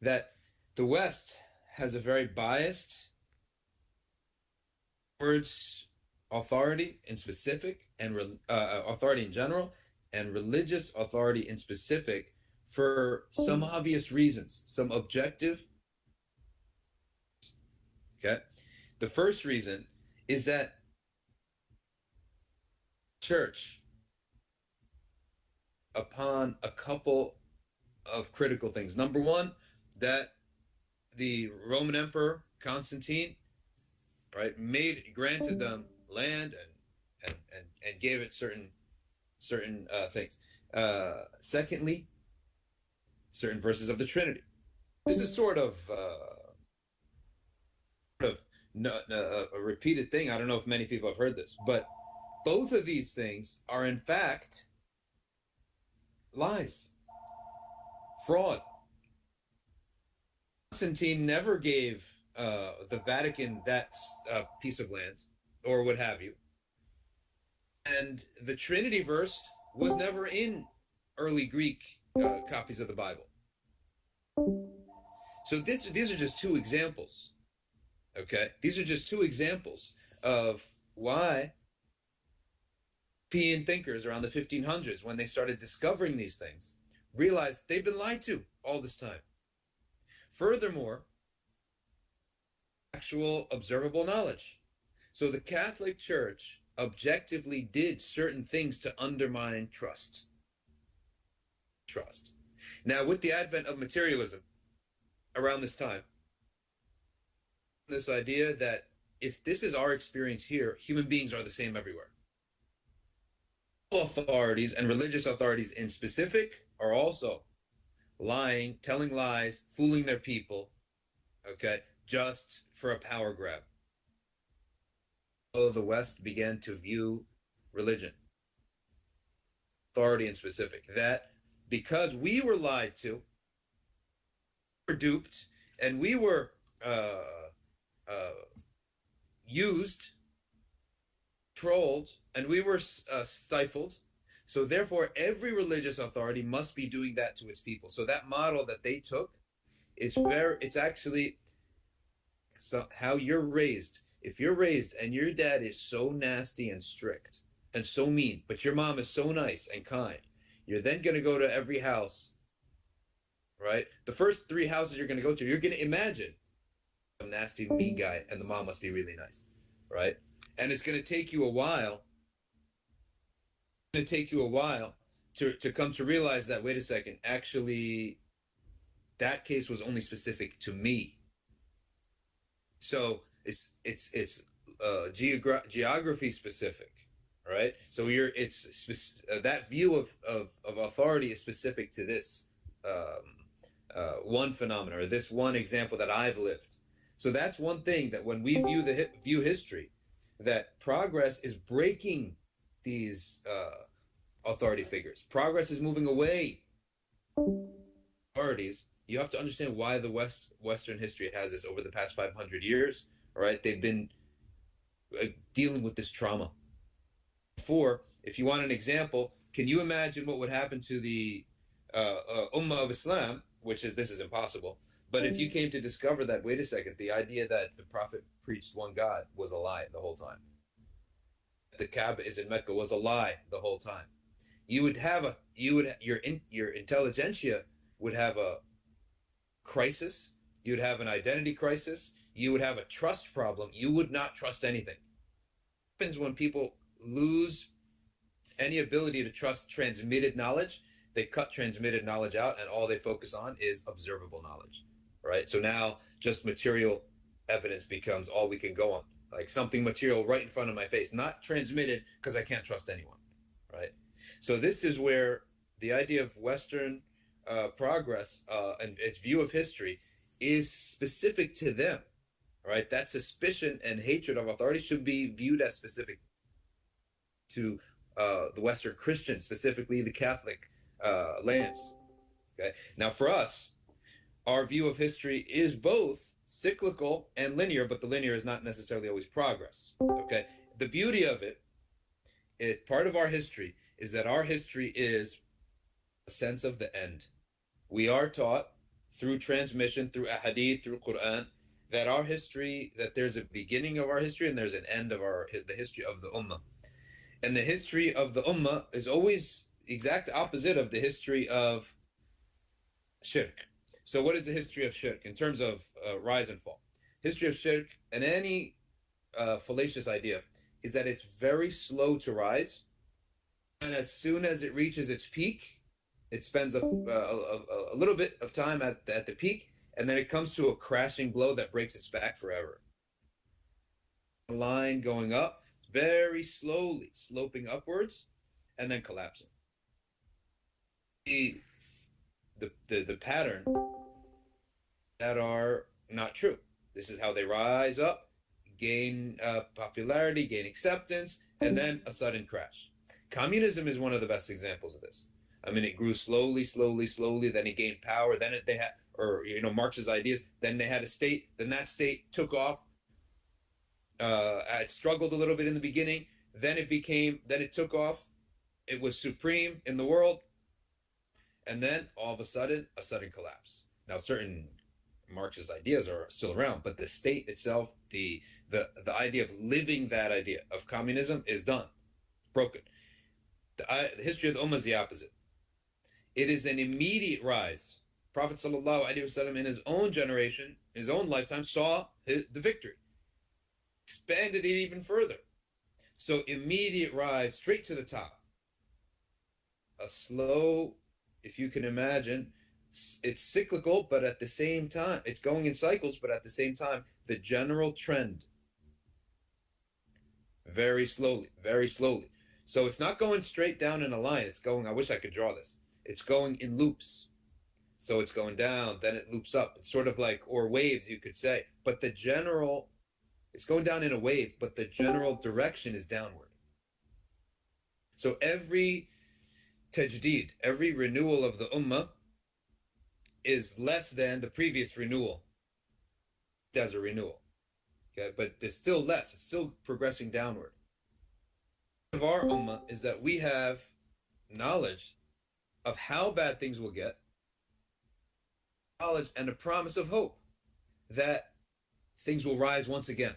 that the West has a very biased towards authority in specific, and authority in general, and religious authority in specific, for some obvious reasons, some objective. Okay. The first reason is that church, upon a couple of critical things. Number one, that the Roman Emperor Constantine, right, granted them land and gave it certain things. Secondly, certain verses of the Trinity. This is sort of a repeated thing. I don't know if many people have heard this, but both of these things are in fact lies, fraud. Constantine never gave the Vatican that piece of land, or what have you. And the Trinity verse was never in early Greek copies of the Bible. So these are just two examples. Okay, these are just two examples of why European thinkers around the 1500s, when they started discovering these things, realized they've been lied to all this time. Furthermore, actual observable knowledge. So the Catholic Church objectively did certain things to undermine trust. Now, with the advent of materialism around this time, this idea that if this is our experience here, human beings are the same everywhere. Authorities and religious authorities in specific are also lying, telling lies, fooling their people, okay, just for a power grab. So the West began to view religion, authority in specific, that because we were lied to, we were duped, and we were used, trolled, and we were stifled. So therefore, every religious authority must be doing that to its people. So that model that they took is it's actually how you're raised. If you're raised and your dad is so nasty and strict and so mean, but your mom is so nice and kind, you're then going to go to every house, right? The first 3 houses you're going to go to, you're going to imagine a nasty, mean guy, and the mom must be really nice, right? And it's going to take you a while. To come to realize that, wait a second, actually, that case was only specific to me. So it's geography specific, right? So that view of authority is specific to this one phenomenon, or this one example that I've lived. So that's one thing, that when we view history, that progress is breaking these authority figures. Progress is moving away. Authorities, you have to understand why the Western history has this over the past 500 years. All right, they've been dealing with this trauma. If you want an example, can you imagine what would happen to the Ummah of Islam? This is impossible. But if you came to discover that, wait a second, the idea that the Prophet preached one God was a lie the whole time. The Kaaba is in Mecca was a lie the whole time. Your intelligentsia would have a crisis. You would have an identity crisis. You would have a trust problem. You would not trust anything. What happens when people lose any ability to trust transmitted knowledge? They cut transmitted knowledge out, and all they focus on is observable knowledge, right? So now just material evidence becomes all we can go on. Like something material right in front of my face, not transmitted because I can't trust anyone, right? So this is where the idea of Western progress and its view of history is specific to them, right? That suspicion and hatred of authority should be viewed as specific to the Western Christians, specifically the Catholic lands. Okay, now for us, our view of history is both cyclical and linear, but the linear is not necessarily always progress. Okay, the beauty of it is part of our history is that our history is a sense of the end. We are taught through transmission, through ahadith, through Quran, that our history, that there's a beginning of our history and there's an end of the history of the ummah. And the history of the ummah is always exact opposite of the history of shirk. So what is the history of shirk in terms of rise and fall? History of shirk and any fallacious idea is that it's very slow to rise, and as soon as it reaches its peak, it spends a little bit of time at the peak, and then it comes to a crashing blow that breaks its back forever. A line going up, very slowly sloping upwards, and then collapsing. The pattern that are not true. This is how they rise up, gain popularity, gain acceptance, and then a sudden crash. Communism is one of the best examples of this. I mean, it grew slowly, then it gained power, then they had, or, Marx's ideas, then they had a state, then that state took off. It struggled a little bit in the beginning, then it took off, it was supreme in the world, and then all of a sudden collapse. Now, certain Marx's ideas are still around, but the state itself, the idea of living that idea of communism is done, broken. The history of the Ummah is the opposite. It is an immediate rise. Prophet ﷺ in his own generation, in his own lifetime, saw the victory. Expanded it even further. So immediate rise, straight to the top. A slow, if you can imagine, it's cyclical, but at the same time, it's going in cycles, but at the same time, the general trend. Very slowly, very slowly. So it's not going straight down in a line. It's going, I wish I could draw this. It's going in loops. So it's going down, then it loops up. It's sort of like, or waves, you could say. But the general, it's going down in a wave, but the general direction is downward. So every tajdeed, every renewal of the ummah is less than the previous renewal as a renewal. Okay, but it's still less. It's still progressing downward. Of our ummah is that we have knowledge of how bad things will get, knowledge and a promise of hope that things will rise once again.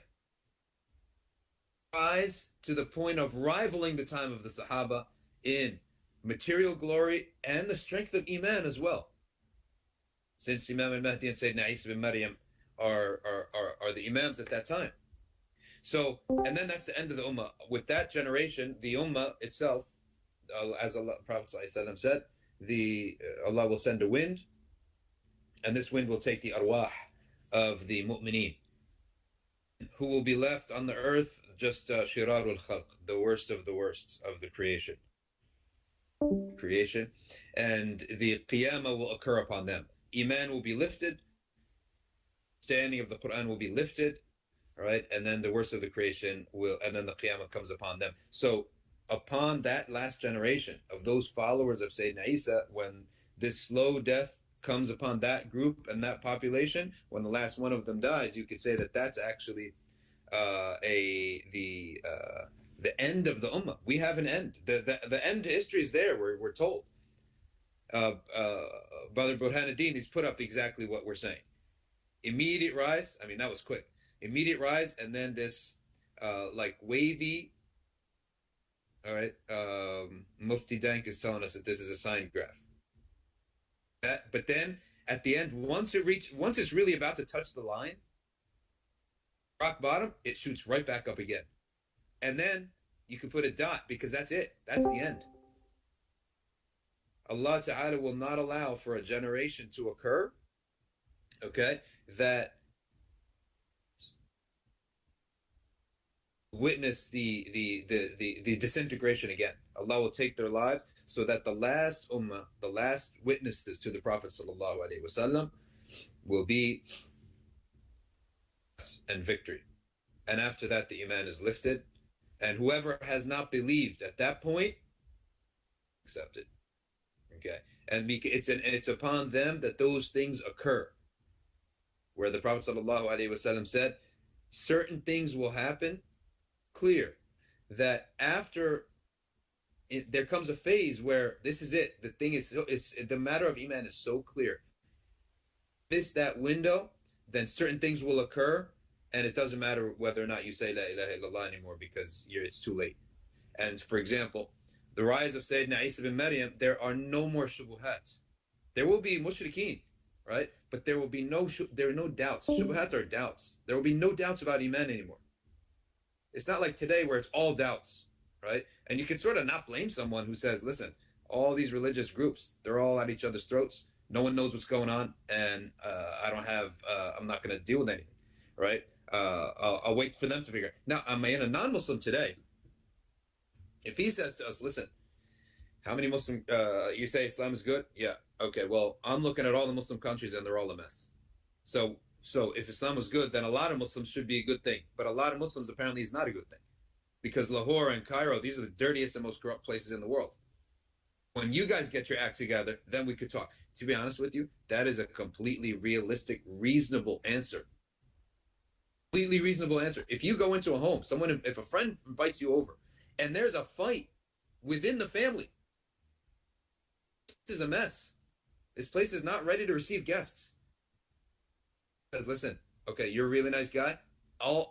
Rise to the point of rivaling the time of the Sahaba in material glory and the strength of Iman as well. Since Imam al-Mahdi and Sayyidina Isa bin Maryam are the Imams at that time. So, and then that's the end of the Ummah. With that generation, the Ummah itself, as Allah, Prophet ﷺ said, Allah will send a wind, and this wind will take the arwah of the mu'mineen, who will be left on the earth just shirarul khalq, the worst of the creation, and the qiyamah will occur upon them. Iman will be lifted, understanding of the Quran will be lifted, right? And then the worst of the creation and then the qiyamah comes upon them. So upon that last generation of those followers of Sayyidina Isa, when this slow death comes upon that group and that population, when the last one of them dies, you could say that that's actually the end of the ummah. We have an end. The end to history is there. We're told. Brother Burhaneddin, he's put up exactly what we're saying. Immediate rise. I mean, that was quick. Immediate rise, and then this like wavy. All right. Mufti Dank is telling us that this is a sine graph. But then at the end, once it's really about to touch the line, rock bottom, it shoots right back up again. And then you can put a dot because that's it. That's the end. Allah Ta'ala will not allow for a generation to occur, okay, that witness the disintegration again. Allah will take their lives so that the last ummah, the last witnesses to the Prophet sallallahu alaihi wasallam will be and victory. And after that, the iman is lifted And whoever has not believed at that point, accept it. Okay. And it's upon them that those things occur. Where the Prophet ﷺ said, certain things will happen, clear, that after there comes a phase where this is it. The thing is, the matter of Iman is so clear. Miss that window, then certain things will occur, and it doesn't matter whether or not you say La ilaha illallah anymore because it's too late. And for example, the rise of Sayyidina Isa bin Maryam, there are no more shubuhat. There will be mushrikeen, right? But there will be no doubts. Shubuhat are doubts. There will be no doubts about Iman anymore. It's not like today where it's all doubts, right? And you can sort of not blame someone who says, listen, all these religious groups, they're all at each other's throats. No one knows what's going on, and I'm not going to deal with anything, right? I'll wait for them to figure it. Now, I'm in a non-Muslim today. If he says to us, listen, how many Muslim, you say Islam is good? Yeah. Okay, well, I'm looking at all the Muslim countries and they're all a mess. So if Islam was good, then a lot of Muslims should be a good thing. But a lot of Muslims apparently is not a good thing. Because Lahore and Cairo, these are the dirtiest and most corrupt places in the world. When you guys get your act together, then we could talk. To be honest with you, that is a completely realistic, reasonable answer. Completely reasonable answer. If you go into a home, if a friend invites you over, and there's a fight within the family, this is a mess. This place is not ready to receive guests. Says, listen, okay, you're a really nice guy.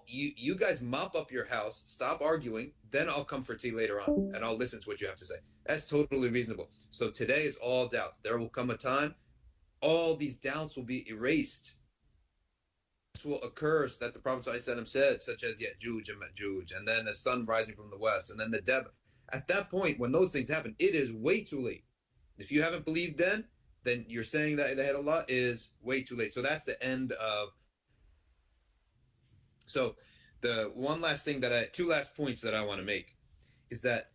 You guys mop up your house, stop arguing, then I'll come for tea later on, and I'll listen to what you have to say. That's totally reasonable. So today is all doubt. There will come a time, all these doubts will be erased. This will occur so that the Prophet ﷺ said, such as Ya'juj and Ma'juj, and then the sun rising from the west, and then the Deb. At that point, when those things happen, it is way too late. If you haven't believed then you're saying that the head of Allah is way too late. So that's the end of. So the two last points that I want to make is that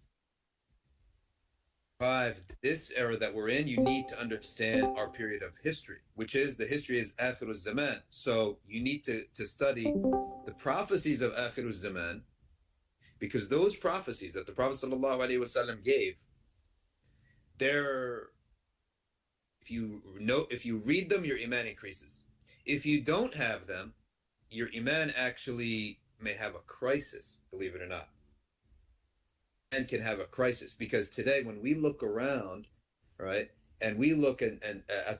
this era that we're in, you need to understand our period of history, which is the history is Akhirul Zaman. So you need to study the prophecies of Akhirul Zaman, because those prophecies that the Prophet ﷺ gave, if you read them, your iman increases. If you don't have them, your iman actually may have a crisis, believe it or not. And can have a crisis, because today when we look around, right, and we look at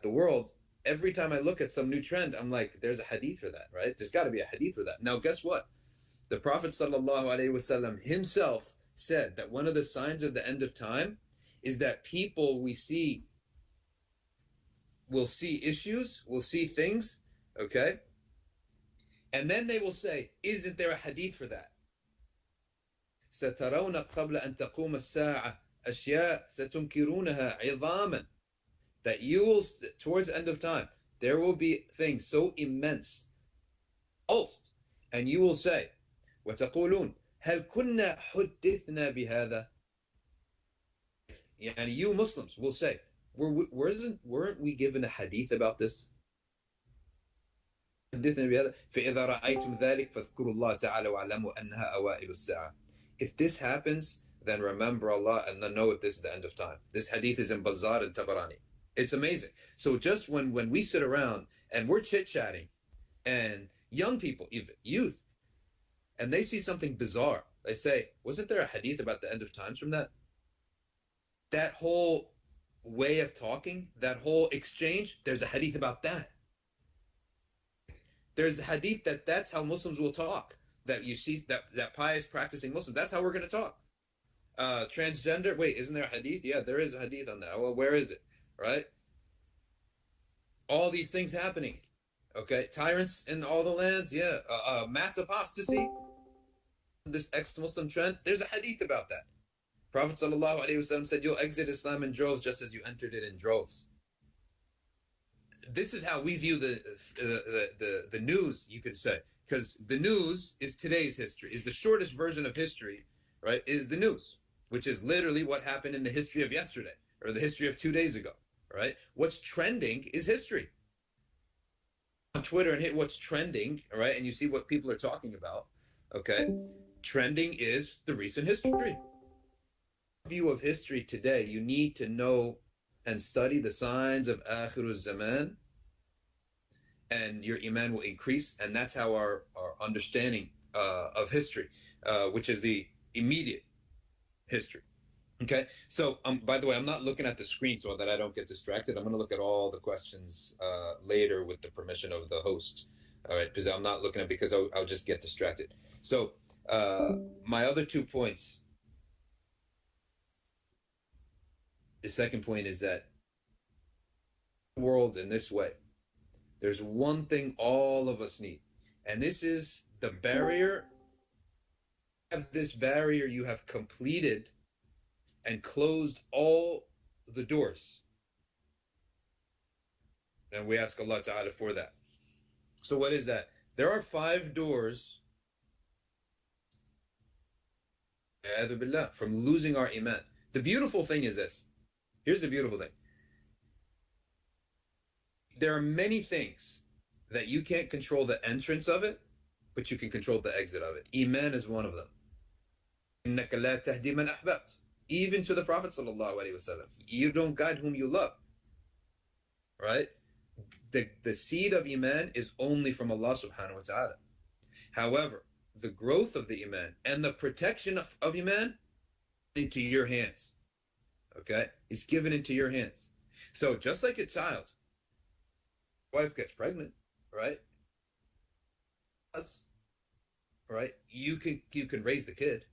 the world, every time I look at some new trend, I'm like, there's a hadith for that, right? There's got to be a hadith for that. Now, guess what? The Prophet ﷺ himself said that one of the signs of the end of time is that people will see issues, will see things, okay? And then they will say, isn't there a hadith for that? سترون قبل أن تقوم الساعة أشياء ستنكرونها عظاما. That you will, towards the end of time, there will be things so immense, and you will say, وتقولون هل كنا حدثنا بهذا? And you Muslims will say, weren't we given a hadith about this? حدثنا بهذا فإذا رأيتم ذلك فاذكروا الله تعالى واعلموا أنها أوائل الساعة. If this happens, then remember Allah and then know that this is the end of time. This hadith is in Bazzar and Tabarani. It's amazing. So just when we sit around and we're chit-chatting, and young people, even youth, and they see something bizarre, they say, wasn't there a hadith about the end of times from that? That whole way of talking, that whole exchange, there's a hadith about that. There's a hadith that's how Muslims will talk. That you see, that pious practicing Muslims, that's how we're going to talk. Transgender, wait, isn't there a hadith? Yeah, there is a hadith on that. Well, where is it? Right? All these things happening. Okay, tyrants in all the lands, yeah. Mass apostasy, this ex-Muslim trend, there's a hadith about that. Prophet ﷺ said, you'll exit Islam in droves just as you entered it in droves. This is how we view the news, you could say. Because the news is today's history, is the shortest version of history, right, is the news, which is literally what happened in the history of yesterday, or the history of 2 days ago, right? What's trending is history. On Twitter and hit what's trending, right, and you see what people are talking about, okay? trending is the recent history. View of history today, you need to know and study the signs of Akhirul Zaman, and your iman will increase, and that's how our understanding of history, which is the immediate history. Okay, so by the way, I'm not looking at the screen so that I don't get distracted. I'm going to look at all the questions later with the permission of the host. All right, because I'm not looking at, because I'll just get distracted. So my other 2 points. The second point is that the world in this way, there's one thing all of us need, and this is the barrier. Have this barrier, you have completed and closed all the doors. And we ask Allah Ta'ala for that. So what is that? There are 5 doors from losing our iman. The beautiful thing is this. Here's the beautiful thing. There are many things that you can't control the entrance of it, but you can control the exit of it. Iman is one of them. إِنَّكَ لَا تَهْدِي مَنْ أَحْبَبْتَ. Even to the Prophet ﷺ, you don't guide whom you love. Right? The seed of iman is only from Allah subhanahu wa ta'ala. However, the growth of the iman and the protection of iman into your hands. Okay? It's given into your hands. So just like a child, wife gets pregnant, right? Right? You can raise the kid.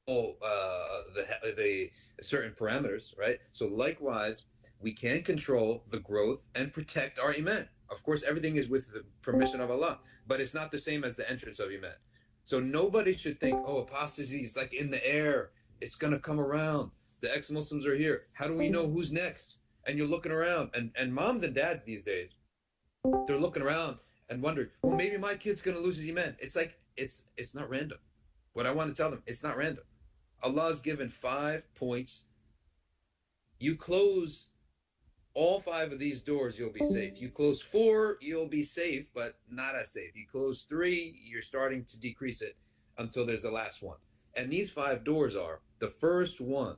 The certain parameters, right? So likewise, we can control the growth and protect our iman. Of course, everything is with the permission of Allah, but it's not the same as the entrance of iman. So nobody should think, oh, apostasy is like in the air. It's going to come around. The ex-Muslims are here. How do we know who's next? And you're looking around. And moms and dads these days, they're looking around and wondering, well, maybe my kid's going to lose his iman. It's like, it's not random. What I want to tell them, it's not random. Allah has given 5 points. You close all 5 of these doors, you'll be safe. You close 4, you'll be safe, but not as safe. You close 3, you're starting to decrease it until there's the last one. And these 5 doors are, the first one,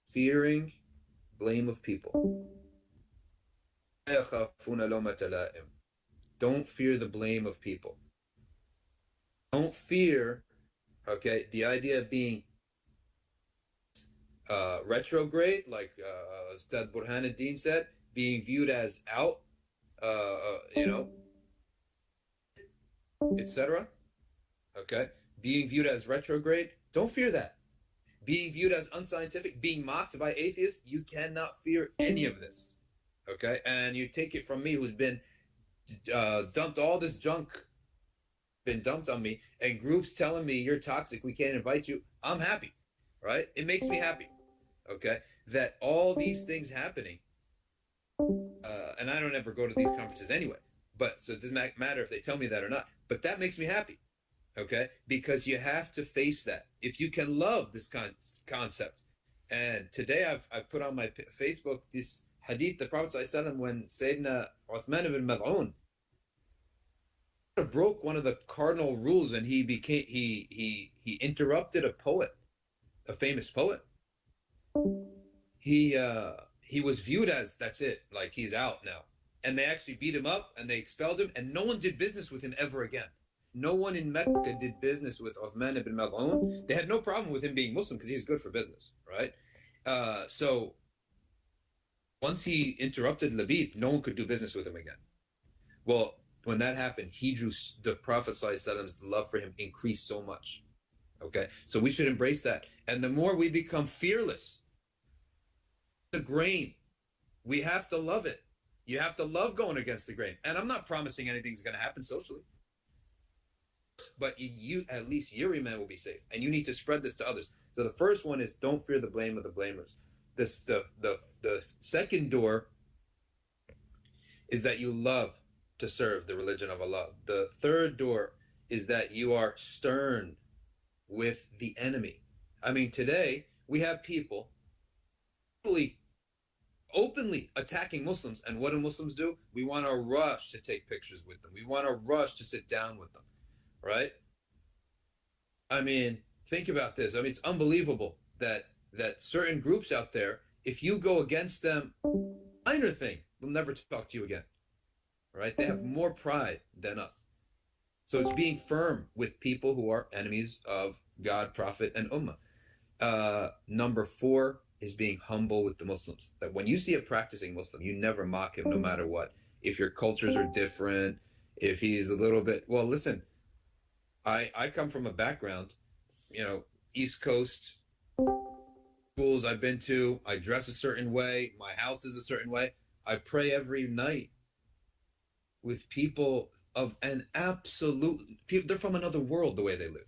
fearing blame of people. Don't fear the blame of people. Don't fear, okay, the idea of being retrograde, like Ustad Burhaneddin said, being viewed as out, etc. Okay, being viewed as retrograde, don't fear that. Being viewed as unscientific, being mocked by atheists, you cannot fear any of this. Okay, and you take it from me, who's been dumped all this junk, been dumped on me, and groups telling me you're toxic, we can't invite you. I'm happy, right? It makes me happy. Okay, that all these things happening, and I don't ever go to these conferences anyway, but so it doesn't matter if they tell me that or not, but that makes me happy. Okay, because you have to face that. If you can love this concept, and today I've put on my Facebook this hadith, the Prophet ﷺ, when Sayyidina Uthman ibn Mad'un broke one of the cardinal rules, and he interrupted a poet, a famous poet. He was viewed as, that's it, like he's out now, and they actually beat him up and they expelled him, and no one did business with him ever again. No one in Mecca did business with Uthman ibn Mad'un. They had no problem with him being Muslim because he's good for business, right? So once he interrupted Labid, no one could do business with him again. Well, when that happened, the Prophet ﷺ's love for him increased so much. Okay, so we should embrace that. And the more we become fearless, the grain, we have to love it. You have to love going against the grain. And I'm not promising anything's going to happen socially, but you at least your iman will be safe, and you need to spread this to others. So the first one is, don't fear the blame of the blamers. The second door is that you love to serve the religion of Allah. The third door is that you are stern with the enemy. I mean, today we have people openly attacking Muslims, and what do Muslims do? We want to rush to take pictures with them. We want to rush to sit down with them, right? I mean, think about this. I mean, it's unbelievable that certain groups out there, if you go against them, minor thing, they'll never talk to you again, right? They have more pride than us. So it's being firm with people who are enemies of God, Prophet, and Ummah. Number 4 is being humble with the Muslims. That when you see a practicing Muslim, you never mock him no matter what. If your cultures are different, if he's a little bit, well, listen, I come from a background, East Coast schools I've been to, I dress a certain way, my house is a certain way. I pray every night with people of an absolute, they're from another world the way they live.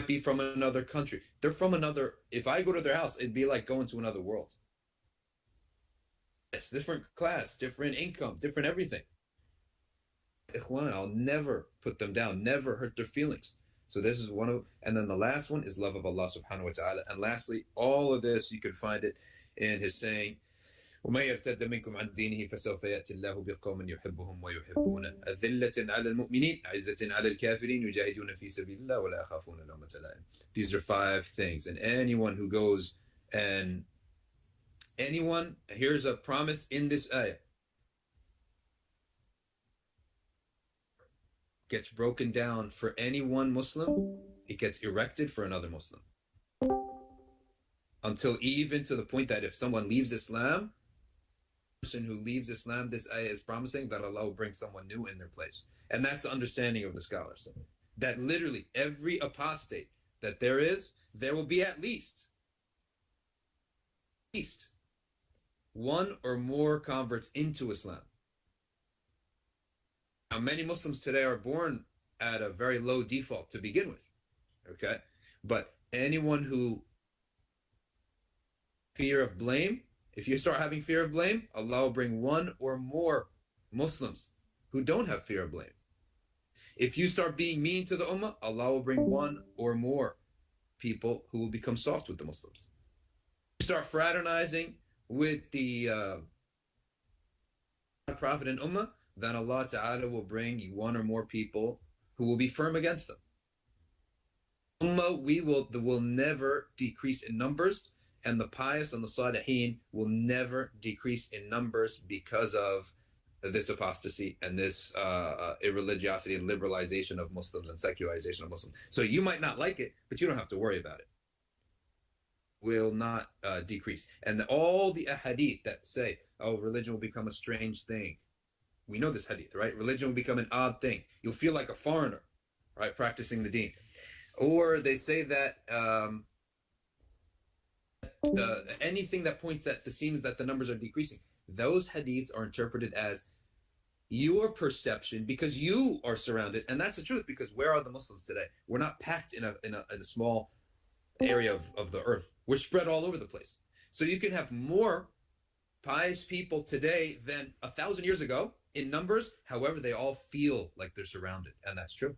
Be from another country. They're from another, if I go to their house, it'd be like going to another world. It's different class, different income, different everything. Ikhwan, I'll never put them down, never hurt their feelings. So this is one of, and then the last one is love of Allah subhanahu wa ta'ala. And lastly, all of this, you can find it in his saying, وَمَن يَرْتَدَّ مِنكُمْ عَنْ دِينِهِ فَسَوْفَ يَأْتِي اللَّهُ بِقَوْمٍ يُحِبُّهُمْ وَيُحِبُّونَهُ أَذِلَّةٍ عَلَى الْمُؤْمِنِينَ عِزَّةٍ عَلَى الْكَافِرِينَ يُجَاهِدُونَ فِي سَبِيلِ اللَّهِ وَلَا يَخَافُونَ لَوْمَةَ لَائِمٍ. These are 5 things. And anyone who goes and here's a promise in this ayah, gets broken down for any one Muslim, it gets erected for another Muslim. Until even to the point that if someone leaves Islam, person who leaves Islam, this ayah is promising that Allah will bring someone new in their place. And that's the understanding of the scholars. That literally every apostate that there will be at least one or more converts into Islam. Now, many Muslims today are born at a very low default to begin with, okay? But anyone who fear of blame, if you start having fear of blame, Allah will bring one or more Muslims who don't have fear of blame. If you start being mean to the Ummah, Allah will bring one or more people who will become soft with the Muslims. If you start fraternizing with the Prophet and Ummah, then Allah Ta'ala will bring you one or more people who will be firm against them. Ummah, will never decrease in numbers, and the pious and the Salihin will never decrease in numbers because of this apostasy and this irreligiosity and liberalization of Muslims and secularization of Muslims. So you might not like it, but you don't have to worry about it. Will not decrease. And all the ahadith that say, oh, religion will become a strange thing. We know this hadith, right? Religion will become an odd thing. You'll feel like a foreigner, right, practicing the deen. Or they say that anything that points that it seems that the numbers are decreasing, those hadiths are interpreted as your perception because you are surrounded. And that's the truth, because where are the Muslims today? We're not packed in a small area of the earth. We're spread all over the place. So you can have more pious people today than 1,000 years ago in numbers. However, they all feel like they're surrounded, and that's true.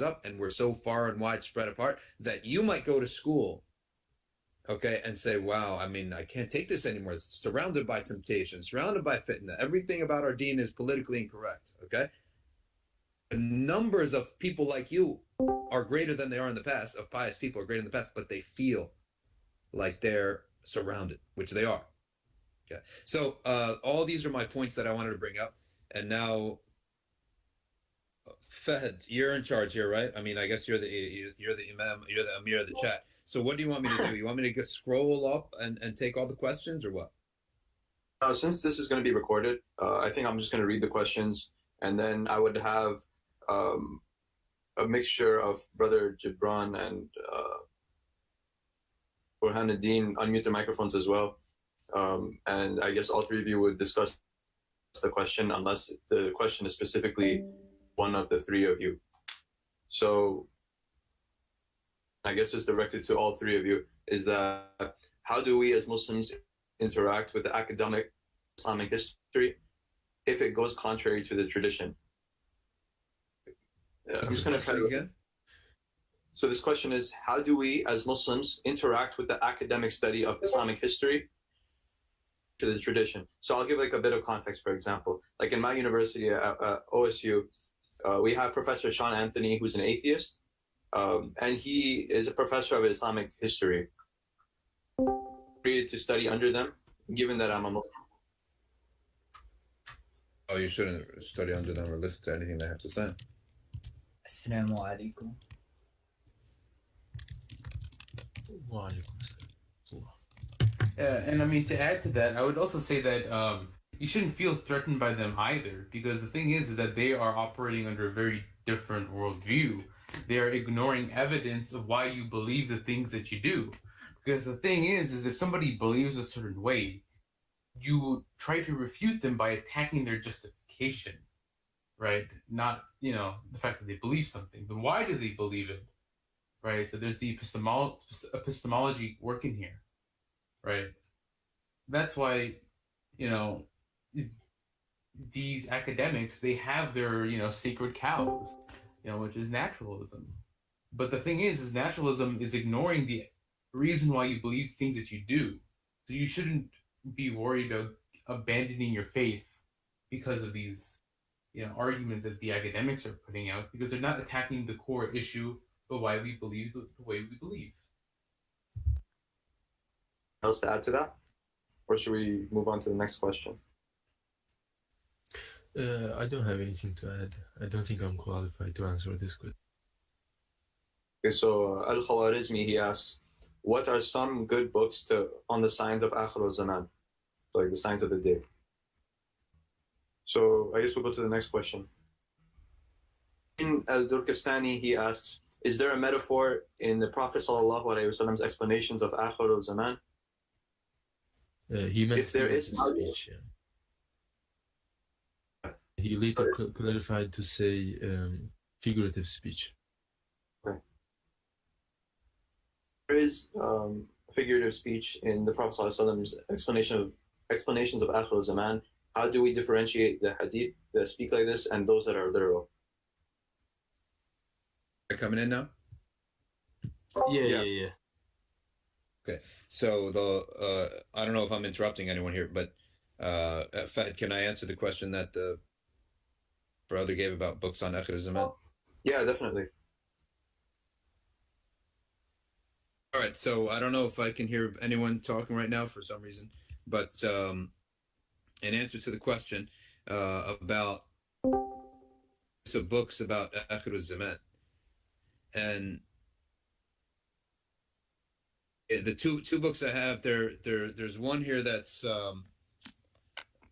Up, and we're so far and wide spread apart that you might go to school, okay, and say, wow, I mean, I can't take this anymore. It's surrounded by temptation, surrounded by fitna. Everything about our deen is politically incorrect, okay? The numbers of people like you are greater than they are in the past, of pious people are greater in the past, but they feel like they're surrounded, which they are. Okay, so all these are my points that I wanted to bring up. And now, Fahad, you're in charge here, right? I mean, I guess you're the imam, you're the amir of the chat. So what do you want me to do? You want me to scroll up and take all the questions, or what? Since this is going to be recorded, I think I'm just going to read the questions, and then I would have a mixture of Brother Jibran and Burhaneddin unmute their microphones as well. And I guess all 3 of you would discuss the question unless the question is specifically one of the 3 of you. So I guess it's directed to all 3 of you, is that how do we as Muslims interact with the academic Islamic history if it goes contrary to the tradition? I'm just going to try again. So this question is, how do we as Muslims interact with the academic study of Islamic history to the tradition? So I'll give like a bit of context. For example, like in my university at OSU, we have Professor Sean Anthony, who's an atheist, and he is a professor of Islamic history. Free to study under them, given that I'm a Muslim. Oh, you shouldn't study under them or listen to anything they have to say. Assalamu alaikum. Wa alaikum assalam. And I mean, to add to that, I would also say that you shouldn't feel threatened by them either, because the thing is that they are operating under a very different worldview. They are ignoring evidence of why you believe the things that you do. Because the thing is if somebody believes a certain way, you try to refute them by attacking their justification, right? Not, the fact that they believe something, but why do they believe it, right? So there's the epistemology working here, right? That's why, these academics, they have their, sacred cows, which is naturalism. But the thing is naturalism is ignoring the reason why you believe things that you do. So you shouldn't be worried about abandoning your faith because of these, arguments that the academics are putting out, because they're not attacking the core issue of why we believe the way we believe. Else to add to that? Or should we move on to the next question? I don't have anything to add. I don't think I'm qualified to answer this question. Okay, so Al-Khawarizmi, he asks, what are some good books on the signs of Akhir al-Zaman? Like the signs of the day. So I guess we'll go to the next question. In Al-Durkastani, he asks, is there a metaphor in the Prophet ﷺ's explanations of Akhir al-Zaman? He meant If there is speech. He later clarified to say figurative speech. There is figurative speech in the Prophet ﷺ's explanations of Akhir al-Zaman. How do we differentiate the hadith that speak like this and those that are literal? Are coming in now? Yeah. Okay, so I don't know if I'm interrupting anyone here, but Fahad, can I answer the question that the brother gave about books on Akhir al-Zaman? Yeah, definitely. All right, so I don't know if I can hear anyone talking right now for some reason, but in answer to the question about books about Akhir al-Zaman, and the two books I have, there's one here that's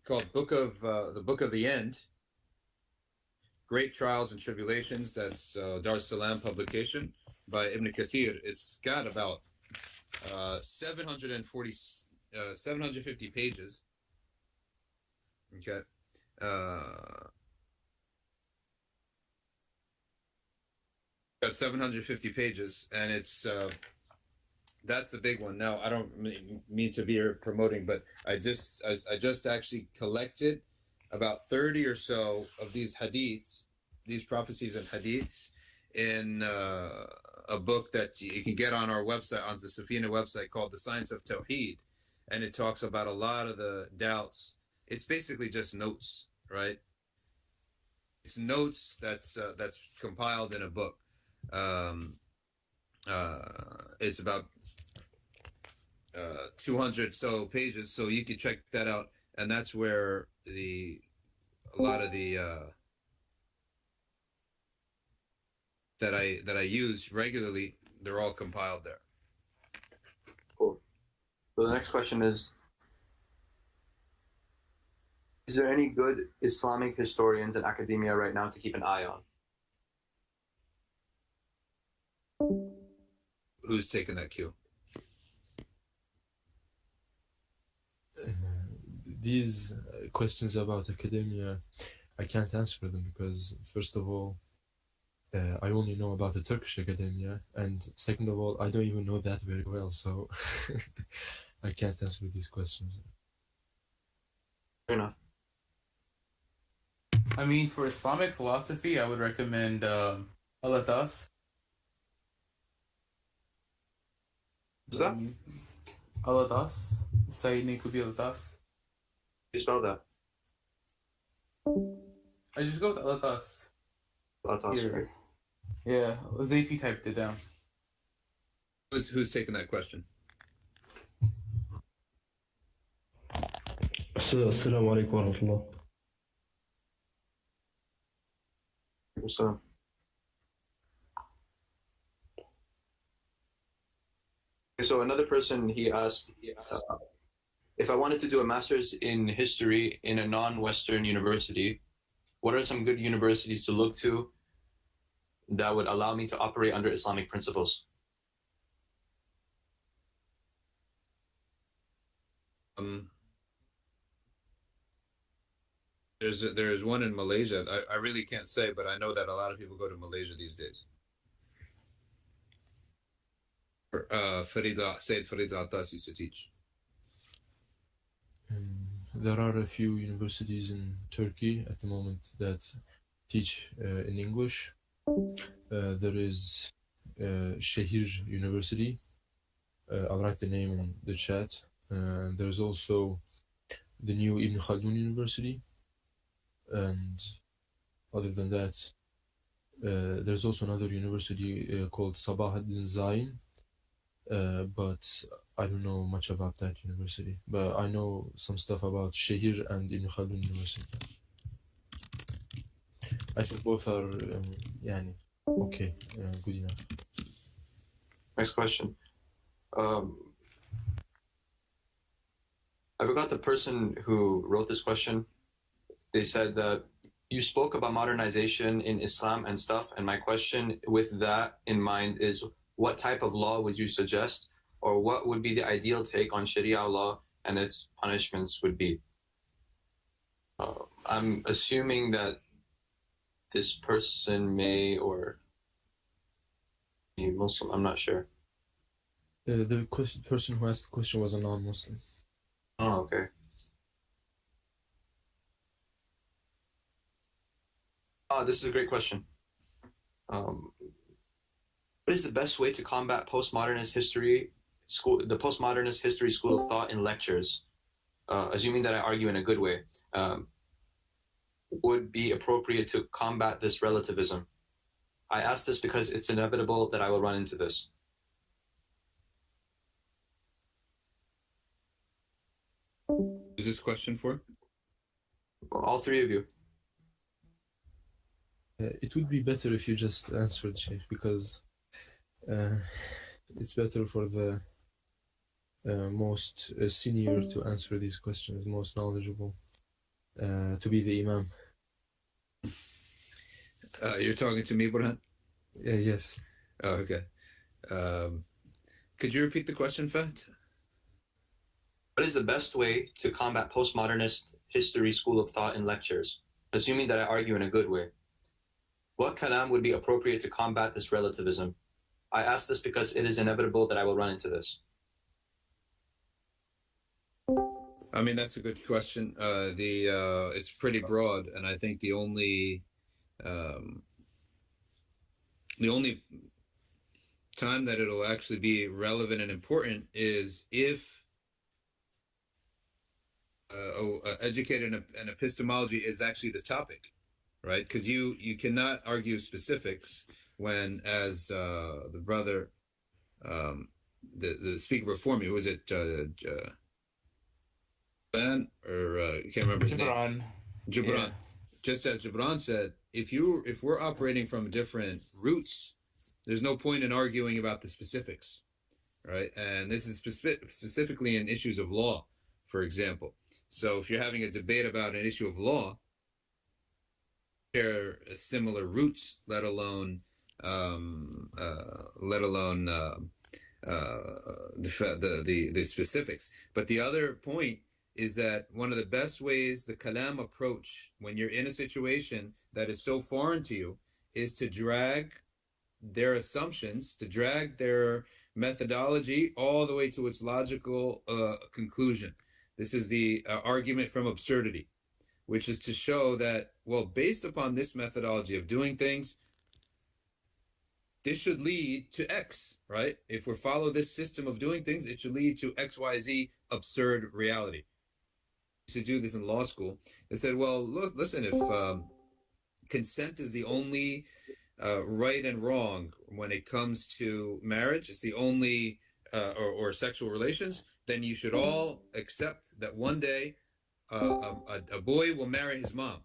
called the Book of the End, Great Trials and Tribulations. That's Dar es Salaam publication by Ibn Kathir. It's got about 750 pages. Okay. Got 750 pages, and it's that's the big one. Now, I don't mean to be promoting, but I just actually collected about 30 or so of these hadiths, these prophecies and hadiths, in a book that you can get on our website, on the Safina website, called The Science of Tawheed, and it talks about a lot of the doubts. It's basically just notes, right? It's notes that's compiled in a book. It's about 200 so pages, so you can check that out, and that's where a lot of the that I use regularly, they're all compiled there. Cool. So the next question is there any good Islamic historians in academia right now to keep an eye on? Who's taking that cue? These questions about academia, I can't answer them because, first of all, I only know about the Turkish academia, and second of all, I don't even know that very well, so I can't answer these questions. Fair enough. I mean, for Islamic philosophy, I would recommend Al-Athas. What's that? Al-Athas. Sayyidina Kubi Al-Athas. You spell that? I just go with Al-Athas. Here. Yeah, Zayfi typed it down. Who's taking that question? السلام عليكم ورحمة الله. So, so another person, he asked, if I wanted to do a master's in history in a non-Western university, what are some good universities to look to that would allow me to operate under Islamic principles? There's one in Malaysia. I really can't say, but I know that a lot of people go to Malaysia these days. Sayyid Farid Al-Attas used to teach. There are a few universities in Turkey at the moment that teach in English. There is Shahir University. I'll write the name in the chat. There's also the new Ibn Khaldun University. And other than that, there's also another university called Sabah al-Zain. But I don't know much about that university. But I know some stuff about Shahir and Ibn Khaldun University. I think both are okay, good enough. Next question. I forgot the person who wrote this question. They said that you spoke about modernization in Islam and stuff, and my question with that in mind is, what type of law would you suggest, or what would be the ideal take on Sharia law and its punishments would be? I'm assuming that this person may or be Muslim. I'm not sure. The person who asked the question was a non-Muslim. Oh, okay. This is a great question. What is the best way to combat postmodernist history school, the postmodernist history school of thought in lectures, assuming that I argue in a good way, would be appropriate to combat this relativism? I ask this because it's inevitable that I will run into this. Is this question for? All three of you. It would be better if you just answered, Sheikh, because it's better for the most senior to answer these questions, most knowledgeable, to be the Imam. You're talking to me, Burhan? Yes. Oh, okay. Could you repeat the question, Fahad? What is the best way to combat postmodernist history school of thought in lectures, assuming that I argue in a good way? What kalam would be appropriate to combat this relativism? I ask this because it is inevitable that I will run into this. I mean, that's a good question. It's pretty broad, and I think the only time that it'll actually be relevant and important is if educated in epistemology is actually the topic, right? Because you cannot argue specifics when, as the brother, the speaker before me, was it Jibran, or you can't remember his name. Jibran. Yeah. Just as Jibran said, if we're operating from different roots, there's no point in arguing about the specifics, right? And this is specifically in issues of law, for example. So if you're having a debate about an issue of law, share similar roots, let alone the specifics. But the other point is that one of the best ways, the kalam approach, when you're in a situation that is so foreign to you, is to drag their assumptions, to drag their methodology all the way to its logical conclusion. This is the argument from absurdity, which is to show that, well, based upon this methodology of doing things, this should lead to X, right? If we follow this system of doing things, it should lead to XYZ absurd reality. I used to do this in law school. They said, well, listen, if consent is the only right and wrong when it comes to marriage, it's the only or sexual relations, then you should all accept that one day a boy will marry his mom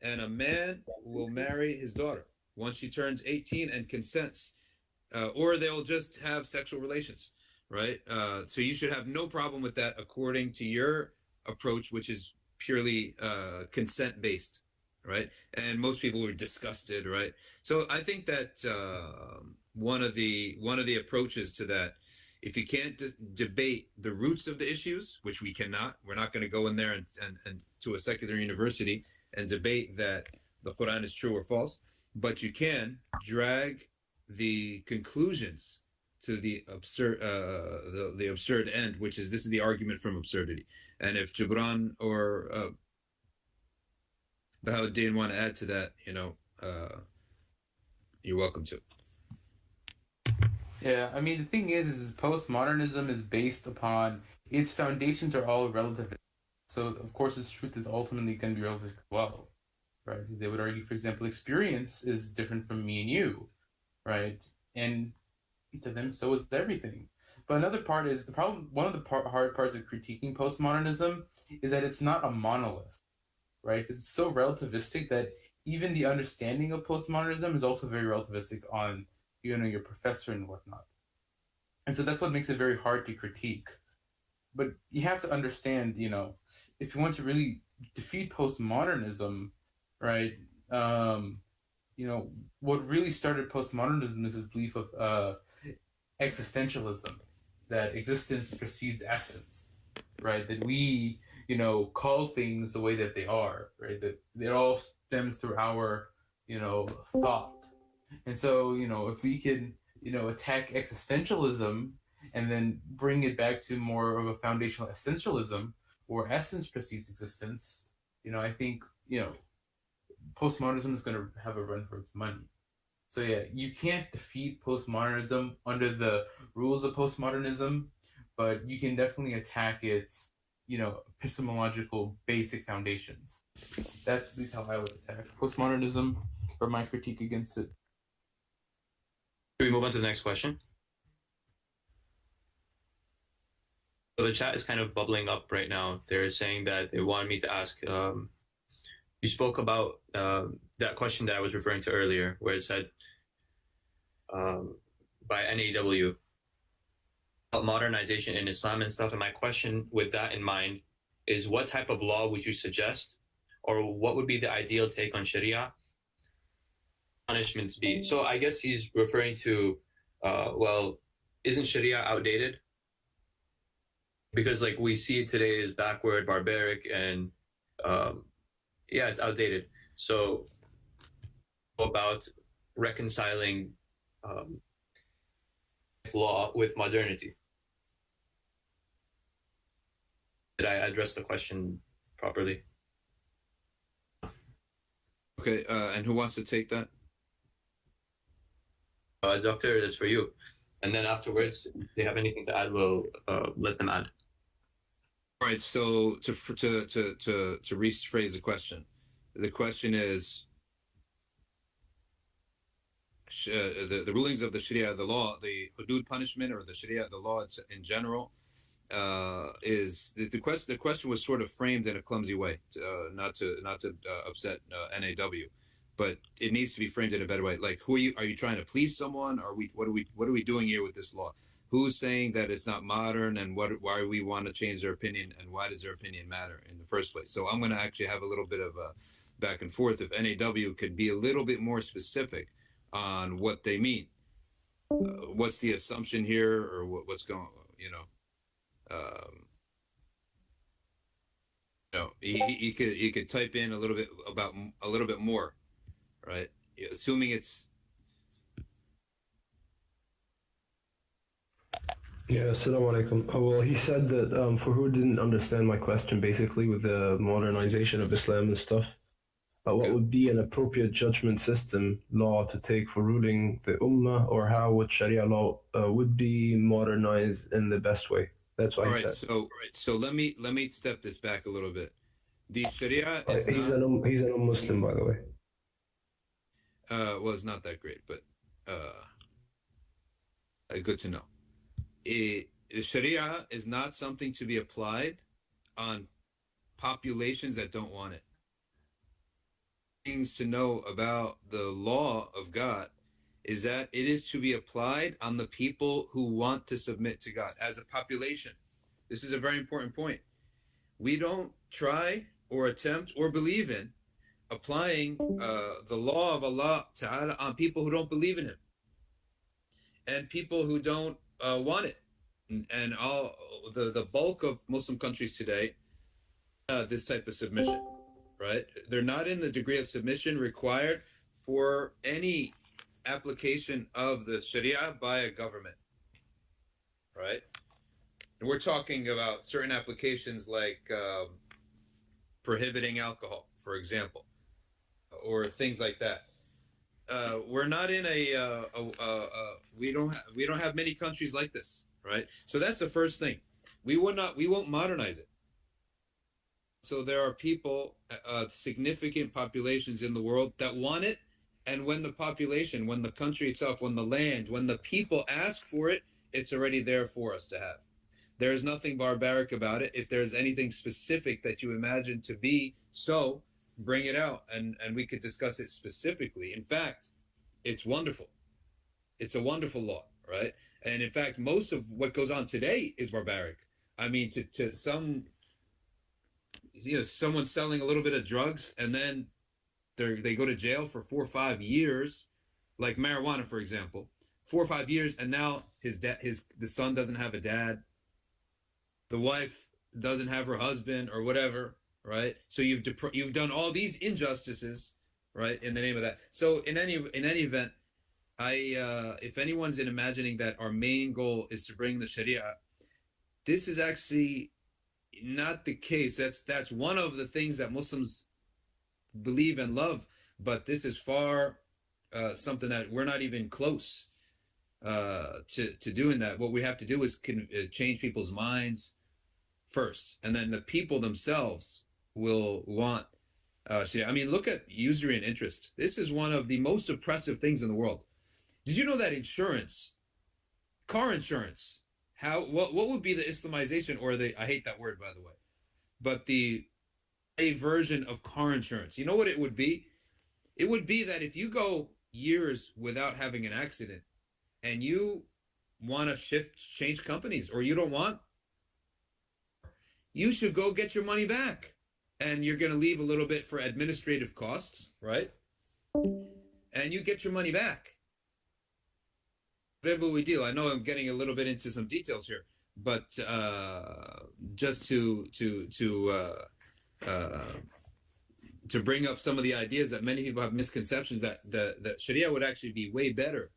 and a man will marry his daughter once she turns 18 and consents, or they'll just have sexual relations, right? So you should have no problem with that according to your approach, which is purely consent based, right? And most people were disgusted, right? So I think that one of the approaches to that, if you can't debate the roots of the issues, which we're not going to go in there and to a secular university and debate that the Quran is true or false, but you can drag the conclusions to the absurd the absurd end, which is this is the argument from absurdity. And if Jibran or Bahauddin want to add to that, you're welcome to. Yeah, I mean, the thing is postmodernism is based upon its foundations are all relative. So, of course, its truth is ultimately going to be relative as well, right? They would argue, for example, experience is different from me and you, right? And to them, so is everything. But another part is the problem. One of the hard parts of critiquing postmodernism is that it's not a monolith, right? Because it's so relativistic that even the understanding of postmodernism is also very relativistic on your professor and whatnot. And so that's what makes it very hard to critique. But you have to understand, if you want to really defeat postmodernism, right, what really started postmodernism is this belief of existentialism, that existence precedes essence, right? That we, call things the way that they are, right? That it all stems through our, thought. And so, if we can, attack existentialism and then bring it back to more of a foundational essentialism where essence precedes existence, I think, postmodernism is going to have a run for its money. So yeah, you can't defeat postmodernism under the rules of postmodernism, but you can definitely attack its, epistemological basic foundations. That's at least how I would attack postmodernism or my critique against it. Can we move on to the next question? So the chat is kind of bubbling up right now. They're saying that they wanted me to ask, you spoke about that question that I was referring to earlier, where it said by NAW about modernization in Islam and stuff. And my question with that in mind is, what type of law would you suggest, or what would be the ideal take on Sharia punishments be? So I guess he's referring to, isn't Sharia outdated? Because like we see it today is backward, barbaric, and it's outdated. So about reconciling law with modernity. Did I address the question properly? Okay, and who wants to take that? Doctor, it is for you. And then afterwards, if they have anything to add, we'll let them add. All right, so to rephrase the question is the rulings of the Sharia, the law, the hudud punishment, or the Sharia, the law in general, is the question. The question was sort of framed in a clumsy way, not to upset NAW, but it needs to be framed in a better way. Like, who are you? Are you trying to please someone? What are we doing here with this law? Who's saying that it's not modern, and why we want to change their opinion, and why does their opinion matter in the first place? So I'm going to actually have a little bit of a back and forth. If NAW could be a little bit more specific on what they mean, what's the assumption here, or what's going, he could type in a little bit more, right? Assuming it's. Yeah, assalamu alaikum. Well, he said that for who didn't understand my question, basically with the modernization of Islam and stuff, what would be an appropriate judgment system law to take for ruling the Ummah, or how would Sharia law would be modernized in the best way? That's what he said. So let me step this back a little bit. The Sharia is he's an Muslim, by the way. well, it's not that great, but good to know. The Sharia is not something to be applied on populations that don't want it. Things to know about the law of God is that it is to be applied on the people who want to submit to God as a population. This is a very important point. We don't try or attempt or believe in applying the law of Allah Ta'ala on people who don't believe in Him and people who don't want it. And all the bulk of Muslim countries today, this type of submission, right? They're not in the degree of submission required for any application of the Sharia by a government, right? And we're talking about certain applications like prohibiting alcohol, for example, or things like that. We're not in we don't have many countries like this, right? So that's the first thing. We won't modernize it. So there are people, significant populations in the world that want it, and when the population, when the country itself, when the land, when the people ask for it, it's already there for us to have. There is nothing barbaric about it. If there's anything specific that you imagine to be so, bring it out, and we could discuss it specifically. In fact, it's wonderful. It's a wonderful law, right? And in fact, most of what goes on today is barbaric. I mean, to some, someone selling a little bit of drugs and then they go to jail for 4 or 5 years, like marijuana, for example, 4 or 5 years, and now the son doesn't have a dad, the wife doesn't have her husband or whatever, right? So you've done all these injustices, right, in the name of that. So in any event, if anyone's imagining that our main goal is to bring the Sharia, this is actually not the case. That's one of the things that Muslims believe and love, but this is far something that we're not even close to doing that. What we have to do is change people's minds first, and then the people themselves will want Sharia. I mean, look at usury and interest. This is one of the most oppressive things in the world. Did you know that insurance, car insurance, what would be the Islamization, or I hate that word, by the way, but a version of car insurance? You know what it would be? It would be that if you go years without having an accident and you want to change companies, or you don't want, you should go get your money back. And you're going to leave a little bit for administrative costs, right? And you get your money back. Whatever we deal. I know I'm getting a little bit into some details here, but just to bring up some of the ideas that many people have misconceptions that Sharia would actually be way better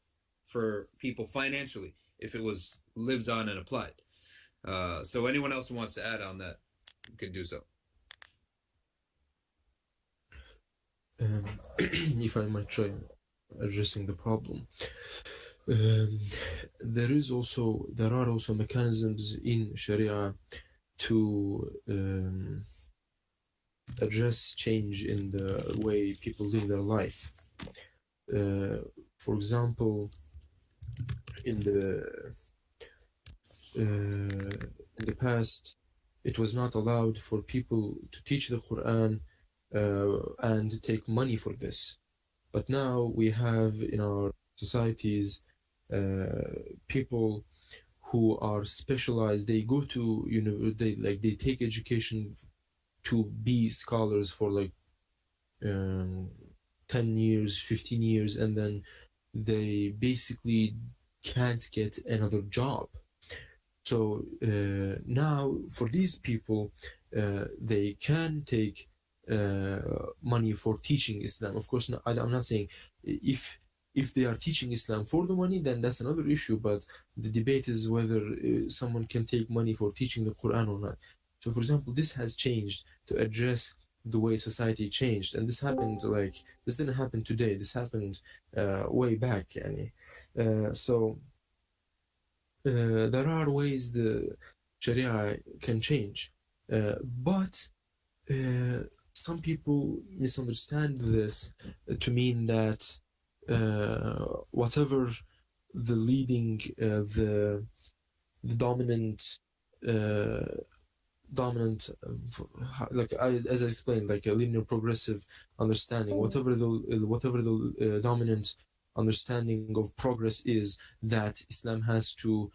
for people financially if it was lived on and applied. So anyone else who wants to add on that can do so. If I might try addressing the problem, there are also mechanisms in Sharia to address change in the way people live their life. For example, in the past, it was not allowed for people to teach the Quran and take money for this. But now we have in our societies people who are specialized. They go to they take education to be scholars for 10 years, 15 years, and then they basically can't get another job. So now for these people, they can take money for teaching Islam. Of course, I'm not saying if they are teaching Islam for the money, then that's another issue, but the debate is whether someone can take money for teaching the Quran or not. So for example, this has changed to address the way society changed, and this happened this didn't happen today, this happened way back. So there are ways the Sharia can change, but some people misunderstand this to mean that whatever the leading, the dominant, like as I explained, like a linear progressive understanding, whatever the dominant understanding of progress is, that Islam has to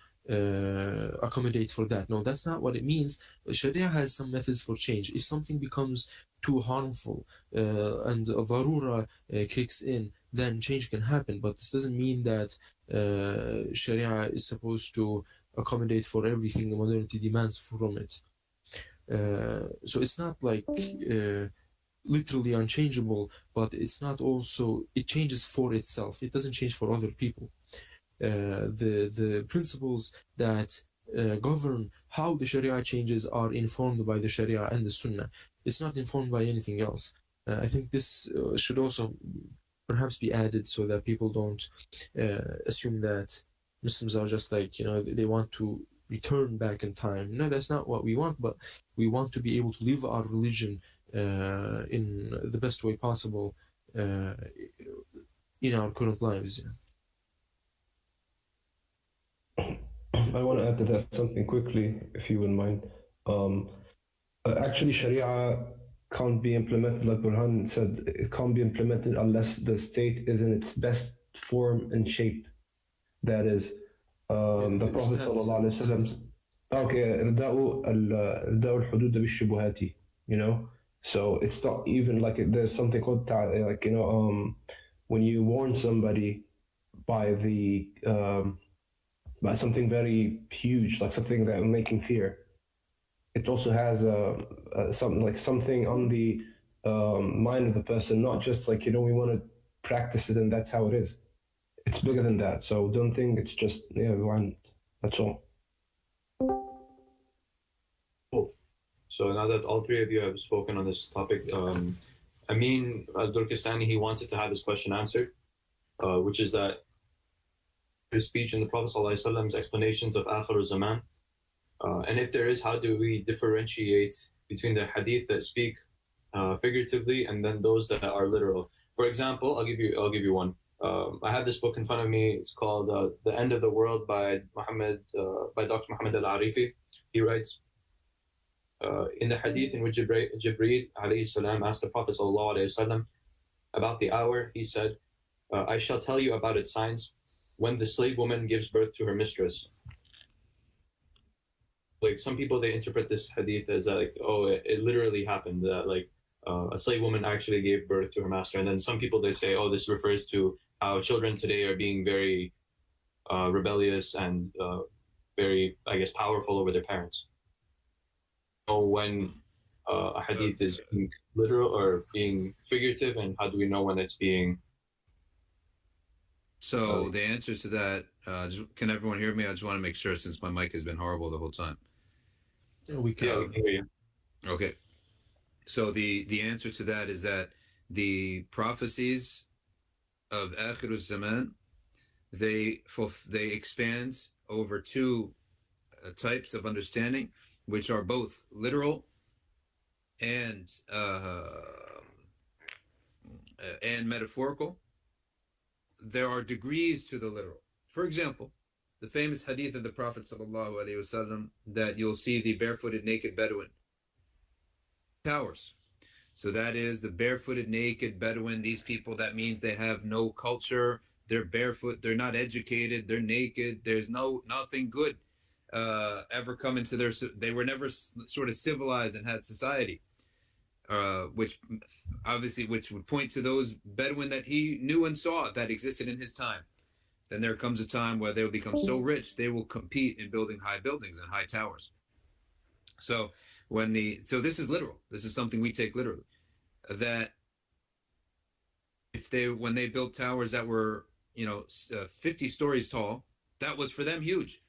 accommodate for that. No, that's not what it means. Sharia has some methods for change. If something becomes too harmful and a darura kicks in, then change can happen. But this doesn't mean that Sharia is supposed to accommodate for everything the modernity demands from it. So it's not like literally unchangeable, but it's not also, it changes for itself. It doesn't change for other people. The principles that govern how the Sharia changes are informed by the Sharia and the Sunnah. It's not informed by anything else. I think this should also perhaps be added so that people don't assume that Muslims are just like, they want to return back in time. No, that's not what we want, but we want to be able to live our religion in the best way possible in our current lives. I want to add to that something quickly, if you wouldn't mind. Actually, Sharia can't be implemented, like Burhan said, it can't be implemented unless the state is in its best form and shape. That is, the Prophet sallallahu alaihi wasallam. Okay, إرداء الحدود بالشبهات, So it's not even like there's something called when you warn somebody by by something very huge, like something that will make him fear. It also has something on the mind of the person, not just like we want to practice it and that's how it is. It's bigger than that. So don't think it's just one. That's all. Cool. So now that all three of you have spoken on this topic, Amin al-Durkastani, he wanted to have his question answered, which is that his speech in the Prophet ﷺ's explanations of Akhir al-Zaman, and if there is, how do we differentiate between the hadith that speak figuratively and then those that are literal? For example, I'll give you one. I have this book in front of me. It's called The End of the World by Dr. Muhammad al-Arifi. He writes, in the hadith in which Jibreel alayhi salam asked the Prophet sallallahu alayhi wasallam about the hour, he said, I shall tell you about its signs when the slave woman gives birth to her mistress. Like some people, they interpret this hadith as like, it literally happened, that like a slave woman actually gave birth to her master. And then some people, they say, this refers to how children today are being very rebellious and very, I guess, powerful over their parents. So when a hadith is being literal or being figurative, and how do we know when it's being... So the answer to that, can everyone hear me? I just want to make sure, since my mic has been horrible the whole time. Yeah, we can hear you. Okay. So the answer to that is that the prophecies of Akhir al-Zaman, they expand over two types of understanding, which are both literal and metaphorical. There are degrees to the literal. For example, the famous hadith of the Prophet ﷺ that you'll see the barefooted naked Bedouin towers. So that is the barefooted naked Bedouin. These people, that means they have no culture. They're barefoot. They're not educated. They're naked. There's nothing good ever come into they were never sort of civilized and had society. Which would point to those Bedouin that he knew and saw that existed in his time. Then there comes a time where they will become so rich they will compete in building high buildings and high towers. So this is literal. This is something we take literally. That when they built towers that were 50 stories tall, that was for them huge.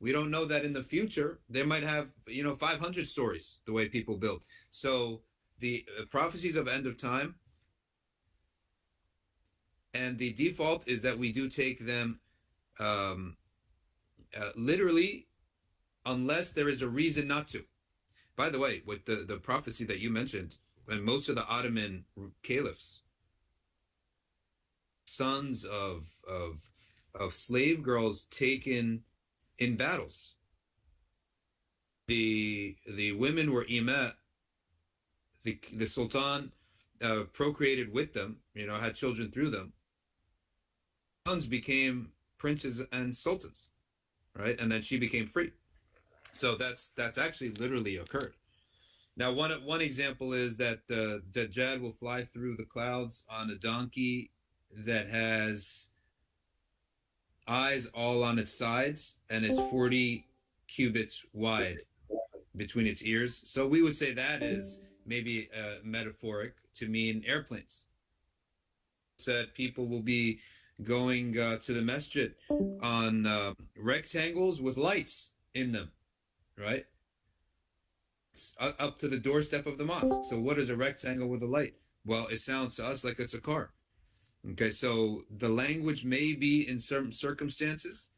We don't know that in the future they might have 500 stories the way people build. So the prophecies of end of time, and the default is that we do take them literally, unless there is a reason not to. By the way, with the prophecy that you mentioned, and most of the Ottoman caliphs sons of slave girls taken in battles. The women were ima. The sultan procreated with them, had children through them. Sons became princes and sultans, right? And then she became free. So that's actually literally occurred. Now, one example is that Dajjal will fly through the clouds on a donkey that has eyes all on its sides and is 40 cubits wide between its ears. So we would say that is maybe metaphoric to mean airplanes. Said people will be going to the masjid on rectangles with lights in them, right? Up to the doorstep of the mosque. So what is a rectangle with a light? Well, it sounds to us like it's a car. Okay, so the language may be in certain circumstances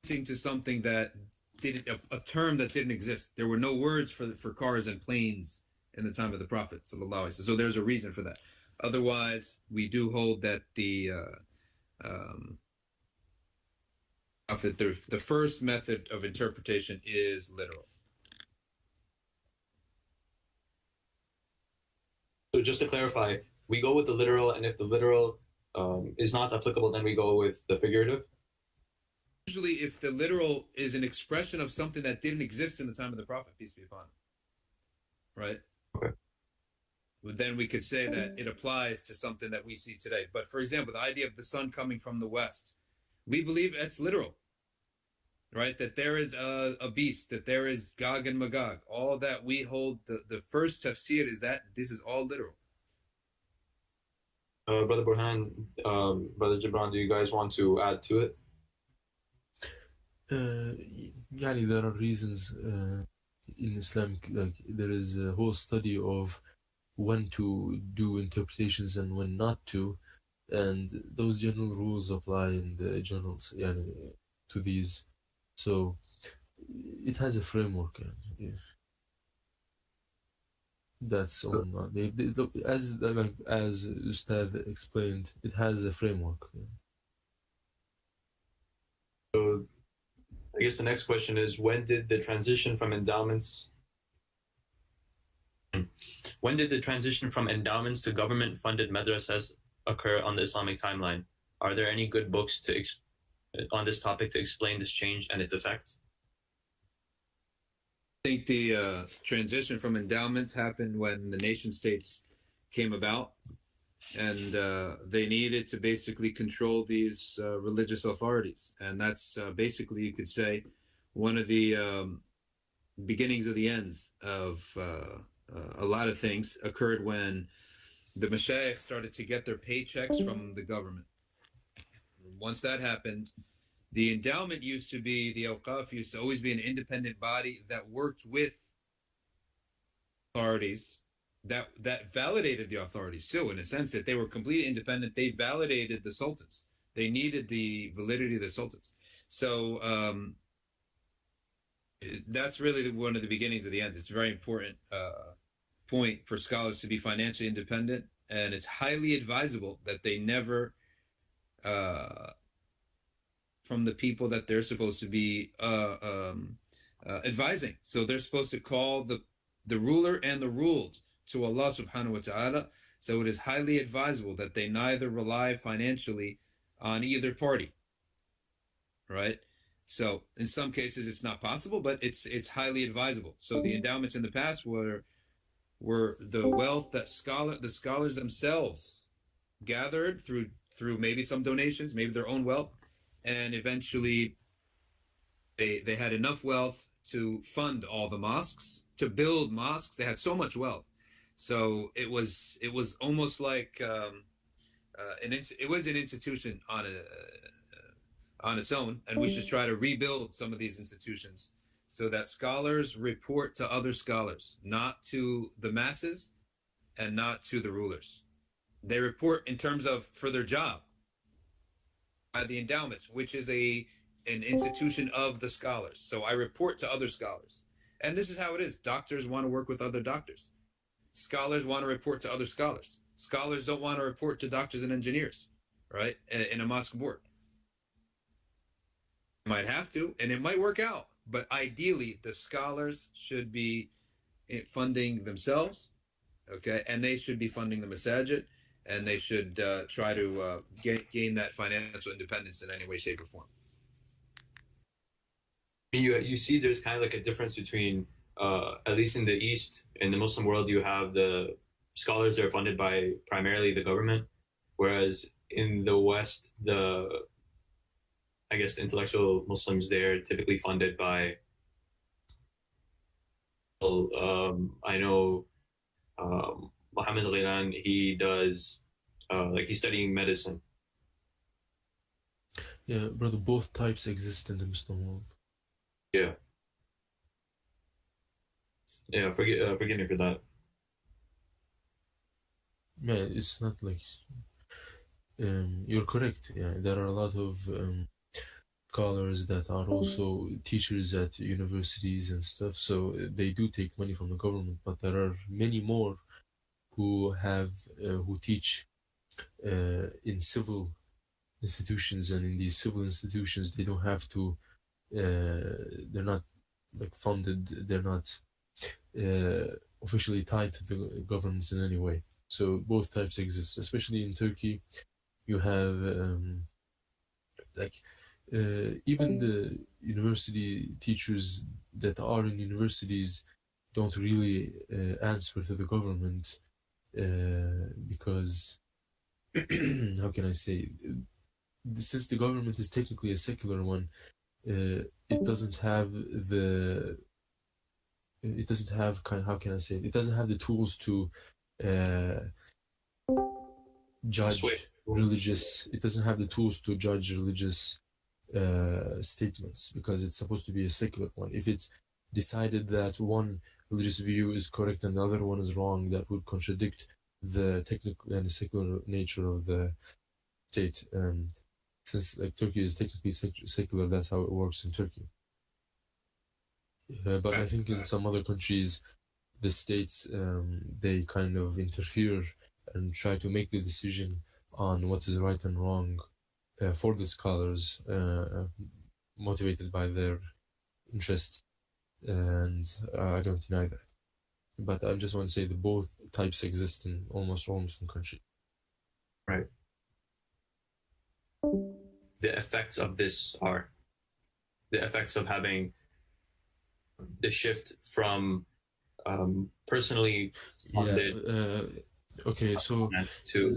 to something that didn't, a term that didn't exist. There were no words for cars and planes in the time of the Prophet sallallahu alaihi wasallam. So there's a reason for that. Otherwise, we do hold that the first method of interpretation is literal. So just to clarify, we go with the literal, and if the literal is not applicable, then we go with the figurative? Usually, if the literal is an expression of something that didn't exist in the time of the Prophet, peace be upon him, right? Okay. Then we could say that it applies to something that we see today. But for example, the idea of the sun coming from the west, we believe it's literal, right? That there is a beast, that there is Gog and Magog. All that we hold, the first tafsir is that this is all literal. Brother Burhan, Brother Jibran, do you guys want to add to it? There are reasons in Islam, like there is a whole study of when to do interpretations and when not to, and those general rules apply in the journals to these. So it has a framework. That's on as Ustad explained, it has a framework. So I guess the next question is, when did the transition from endowments to government-funded madrasas occur on the Islamic timeline? Are there any good books on this topic to explain this change and its effect? I think the transition from endowments happened when the nation states came about, and they needed to basically control these religious authorities. And that's basically, you could say, one of the beginnings of the ends of a lot of things occurred when the mashayikh started to get their paychecks from the government. Once that happened, the endowment used to be, the awqaf used to always be an independent body that worked with authorities, that validated the authorities too, in a sense that they were completely independent. They validated the sultans. They needed the validity of the sultans. So that's really one of the beginnings of the end. It's a very important point for scholars to be financially independent, and it's highly advisable that they never from the people that they're supposed to be advising. So they're supposed to call the ruler and the ruled to Allah subhanahu wa ta'ala. So it is highly advisable that they neither rely financially on either party, right? So in some cases it's not possible, but it's highly advisable. So the endowments in the past were the wealth that the scholars themselves gathered through maybe some donations, maybe their own wealth, and eventually they had enough wealth to fund all the mosques, to build mosques. They had so much wealth. So it was almost like it was an institution on its own, and we should try to rebuild some of these institutions so that scholars report to other scholars, not to the masses and not to the rulers. They report in terms of for their job by the endowments, which is an institution of the scholars. So I report to other scholars, and this is how it is. Doctors want to work with other doctors. Scholars want to report to other scholars. Scholars don't want to report to doctors and engineers, right? In a mosque board. Might have to, and it might work out. But ideally, the scholars should be funding themselves, okay? And they should be funding the masajid, and they should try to gain that financial independence in any way, shape, or form. You see there's kind of like a difference between at least in the East, in the Muslim world, you have the scholars that are funded by primarily the government, whereas in the West, I guess intellectual Muslims, they're typically funded by I know Mohammed Ghilan, he does like he's studying medicine. Yeah, brother, both types exist in the Muslim world. Yeah. Yeah, forgive me for that. Yeah, it's not like you're correct. Yeah, there are a lot of scholars that are also teachers at universities and stuff. So they do take money from the government, but there are many more who teach in civil institutions, and in these civil institutions, they don't have to. They're not like funded. They're not officially tied to the governments in any way. So both types exist, especially in Turkey. You have even the university teachers that are in universities don't really answer to the government because how can I say, since the government is technically a secular one, it doesn't have how can I say it? It doesn't have the tools to judge religious. It doesn't have the tools to judge religious statements because it's supposed to be a secular one. If it's decided that one religious view is correct and the other one is wrong, that would contradict the technical and secular nature of the state. And since Turkey is technically secular, that's how it works in Turkey. But I think in some other countries, the states, they kind of interfere and try to make the decision on what is right and wrong for the scholars, motivated by their interests. And I don't deny that. But I just want to say that both types exist in almost all Muslim countries. Right. The effects of this are the effects of having the shift from personally funded okay, so to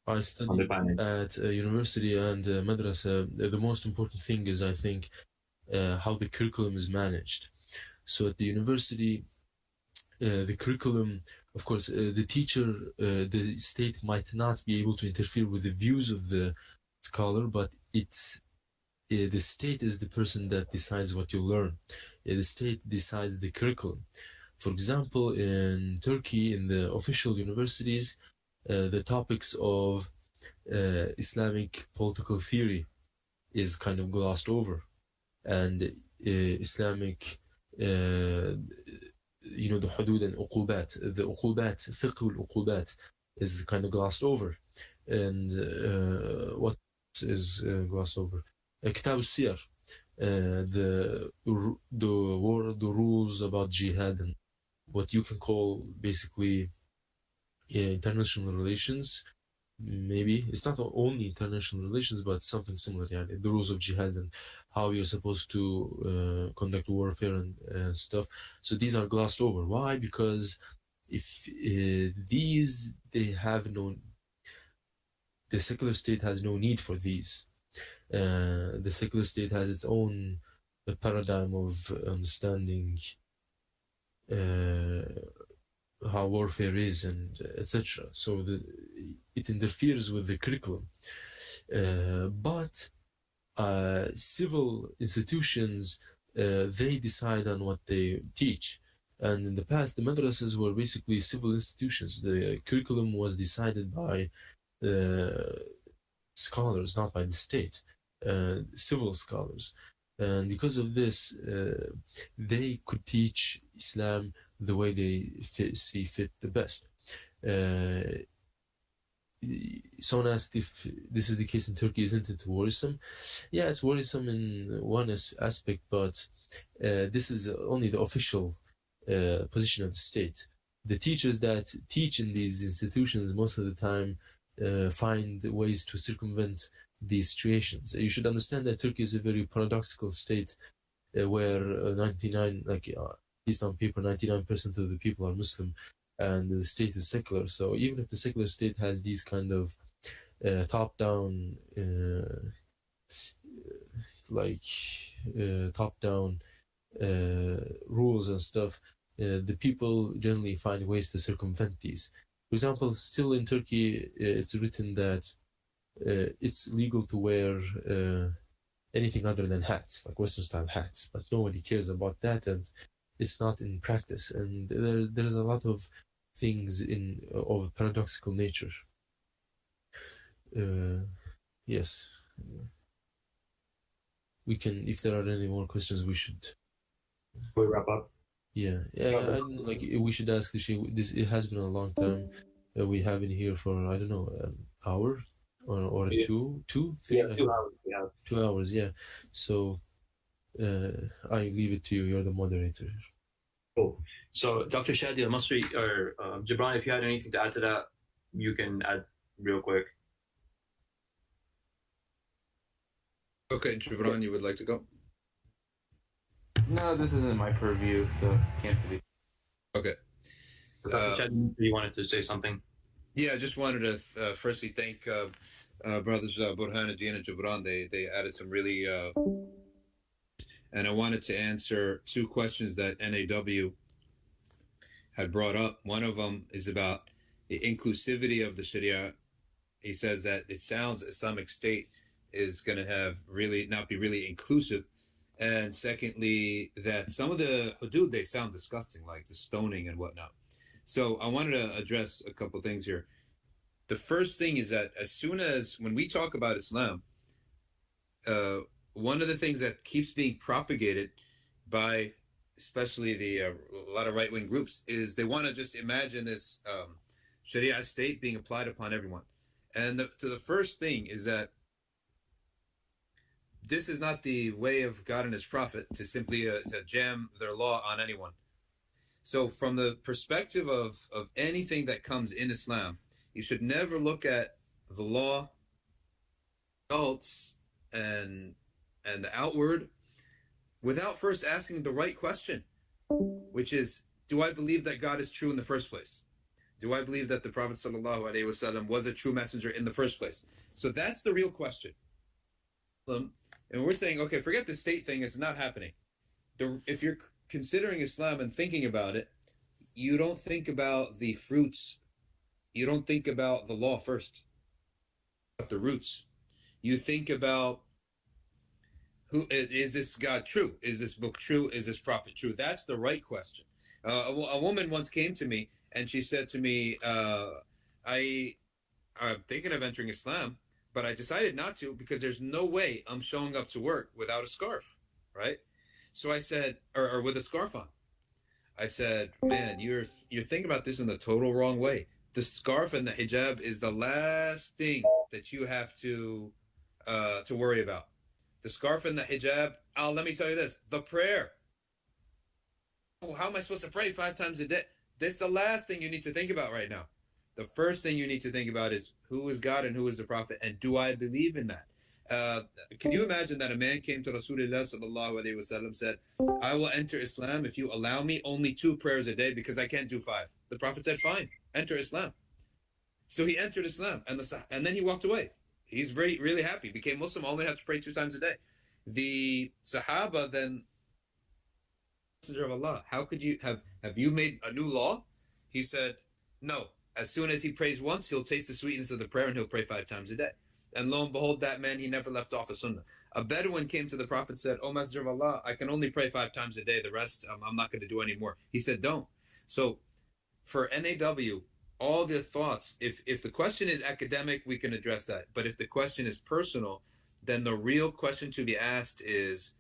I studied at a university and madrasa. The most important thing is, I think, how the curriculum is managed. So at the university, the curriculum, of course, the teacher, the state might not be able to interfere with the views of the scholar, but the state is the person that decides what you learn. The state decides the curriculum. For example, in Turkey, in the official universities, the topics of Islamic political theory is kind of glossed over, and Islamic, the hudud and uqubat, the uqubat, fiqh al-uqubat is kind of glossed over. And what is glossed over? Kitab al-Siyar, the rules about jihad and what you can call basically international relations. Maybe it's not only international relations, but something similar. Yeah, the rules of jihad and how you're supposed to conduct warfare and stuff. So these are glossed over. Why? Because if the secular state has no need for these. The secular state has its own paradigm of understanding how warfare is and etc. So it interferes with the curriculum. But civil institutions, they decide on what they teach. And in the past, the madrasas were basically civil institutions. The curriculum was decided by scholars, not by the state, civil scholars. And because of this, they could teach Islam the way they see fit the best. someone asked if this is the case in Turkey. Isn't it worrisome? Yeah, it's worrisome in one aspect, but this is only the official position of the state. The teachers that teach in these institutions most of the time find ways to circumvent these situations. You should understand that Turkey is a very paradoxical state where 99, like at least on paper, 99% of the people are Muslim, and the state is secular. So even if the secular state has these kind of top-down, top-down rules and stuff, the people generally find ways to circumvent these. For example, still in Turkey, it's written that it's legal to wear anything other than hats, like Western-style hats, but nobody cares about that, and it's not in practice. And there's a lot of things of paradoxical nature. Yes. We can, if there are any more questions, we should. We wrap up. Yeah. Like we should ask the Sheikh. It has been a long time. We have been here for, I don't know, an hour or Yeah. 2, 3. Yeah, 2 hours. We have. 2 hours. Yeah. So I leave it to you. You're the moderator. Cool. So, Dr. Shadee Elmasry or Jibran, if you had anything to add to that, you can add real quick. Okay, Jibran, you would like to go? No, this isn't my purview, so can't really. Okay. Dr. Shadee, you wanted to say something? Yeah, I just wanted to firstly thank brothers Burhaneddin and Jibran. They added some really, and I wanted to answer 2 questions that NAW had brought up. One of them is about the inclusivity of the Sharia. He says that it sounds Islamic State is going to have really not be really inclusive. And secondly, that some of the hudud, they sound disgusting, like the stoning and whatnot. So I wanted to address a couple things here. The first thing is that as soon as, when we talk about Islam, one of the things that keeps being propagated by especially a lot of right-wing groups is they want to just imagine this Sharia state being applied upon everyone. And the first thing is that this is not the way of God and his prophet to simply to jam their law on anyone. So from the perspective of anything that comes in Islam, you should never look at the law, results, and the outward without first asking the right question, which is, do I believe that God is true in the first place? Do I believe that the Prophet ﷺ was a true messenger in the first place? So that's the real question. And we're saying, okay, forget the state thing, it's not happening. If you're considering Islam and thinking about it, you don't think about the fruits. You don't think about the law first, but the roots. You think about, who is this God true? Is this book true? Is this prophet true? That's the right question. A woman once came to me and she said to me, I'm thinking of entering Islam, but I decided not to because there's no way I'm showing up to work without a scarf, right? So I said, or with a scarf on. I said, man, you're thinking about this in the total wrong way. The scarf and the hijab is the last thing that you have to worry about. The scarf and the hijab, let me tell you this, the prayer. Oh, how am I supposed to pray 5 times a day? That's the last thing you need to think about right now. The first thing you need to think about is who is God and who is the Prophet, and do I believe in that? Can you imagine that a man came to Rasulullah sallallahu alaihi wasallam, said, I will enter Islam if you allow me only 2 prayers a day because I can't do 5. The Prophet said, fine, enter Islam. So he entered Islam, and then he walked away. He's really happy, became Muslim, only had to pray 2 times a day. The Sahaba then, Messenger of Allah, how could you have you made a new law? He said, no. As soon as he prays once, he'll taste the sweetness of the prayer and he'll pray 5 times a day. And lo and behold, that man, he never left off a sunnah. A Bedouin came to the Prophet and said, oh, Messenger of Allah, I can only pray 5 times a day. The rest, I'm not going to do anymore. He said, don't. So for NAW, all the thoughts, if the question is academic, we can address that. But if the question is personal, then the real question to be asked is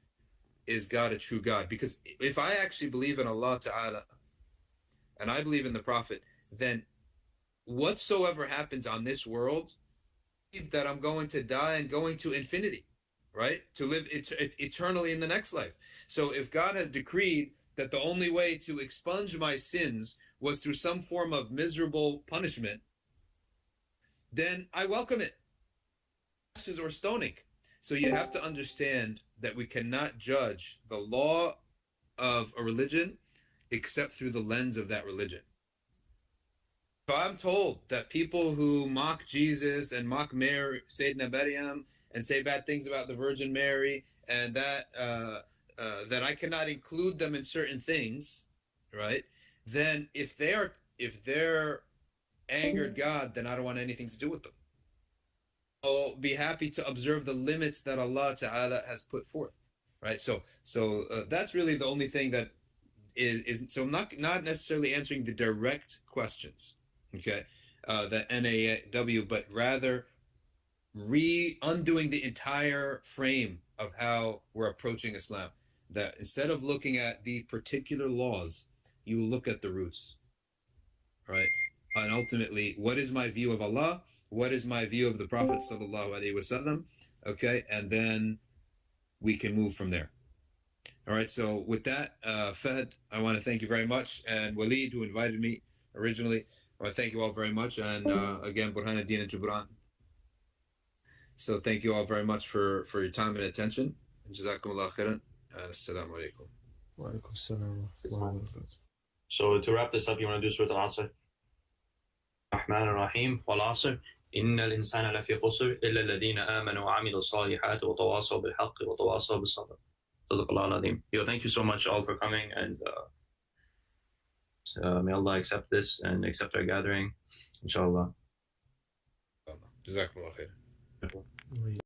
God a true God? Because if I actually believe in Allah Ta'ala, and I believe in the Prophet, then whatsoever happens on this world, that I'm going to die and going to infinity, right? To live eternally in the next life. So if God has decreed that the only way to expunge my sins was through some form of miserable punishment, then I welcome it. Ashes or stoning. So you have to understand that we cannot judge the law of a religion except through the lens of that religion. So I'm told that people who mock Jesus and mock Mary, Sayyidina Maryam, and say bad things about the Virgin Mary, and that that I cannot include them in certain things, right? Then if they're angered God, then I don't want anything to do with them. I'll be happy to observe the limits that Allah Ta'ala has put forth, right? So that's really the only thing that is. So I'm not necessarily answering the direct questions, okay, the NAW, but rather undoing the entire frame of how we're approaching Islam. That instead of looking at the particular laws, you look at the roots, right? And ultimately, what is my view of Allah? What is my view of the Prophet sallallahu alaihi wasallam? Okay, and then we can move from there. All right, so with that, Fahad, I want to thank you very much, and Waleed, who invited me originally, I want to thank you all very much, and again, Burhaneddin and Jibran. So thank you all very much for your time and attention. Jazakumullah khairan. Assalamu alaikum. Wa alaikum assalam wa rahmatullahi wa barakatuh. So to wrap this up, you want to do Surah Al-Asr? Rahman ar-Rahim, wal-Asr, إن الإنسان لفي خسر إلا الذين آمنوا وعملوا الصالحات وتواصوا بالحق وتواصوا بالصبر. صدق الله العظيم. Yo, thank you so much all for coming, and may Allah accept this and accept our gathering, inshallah. Jazakumullah khair.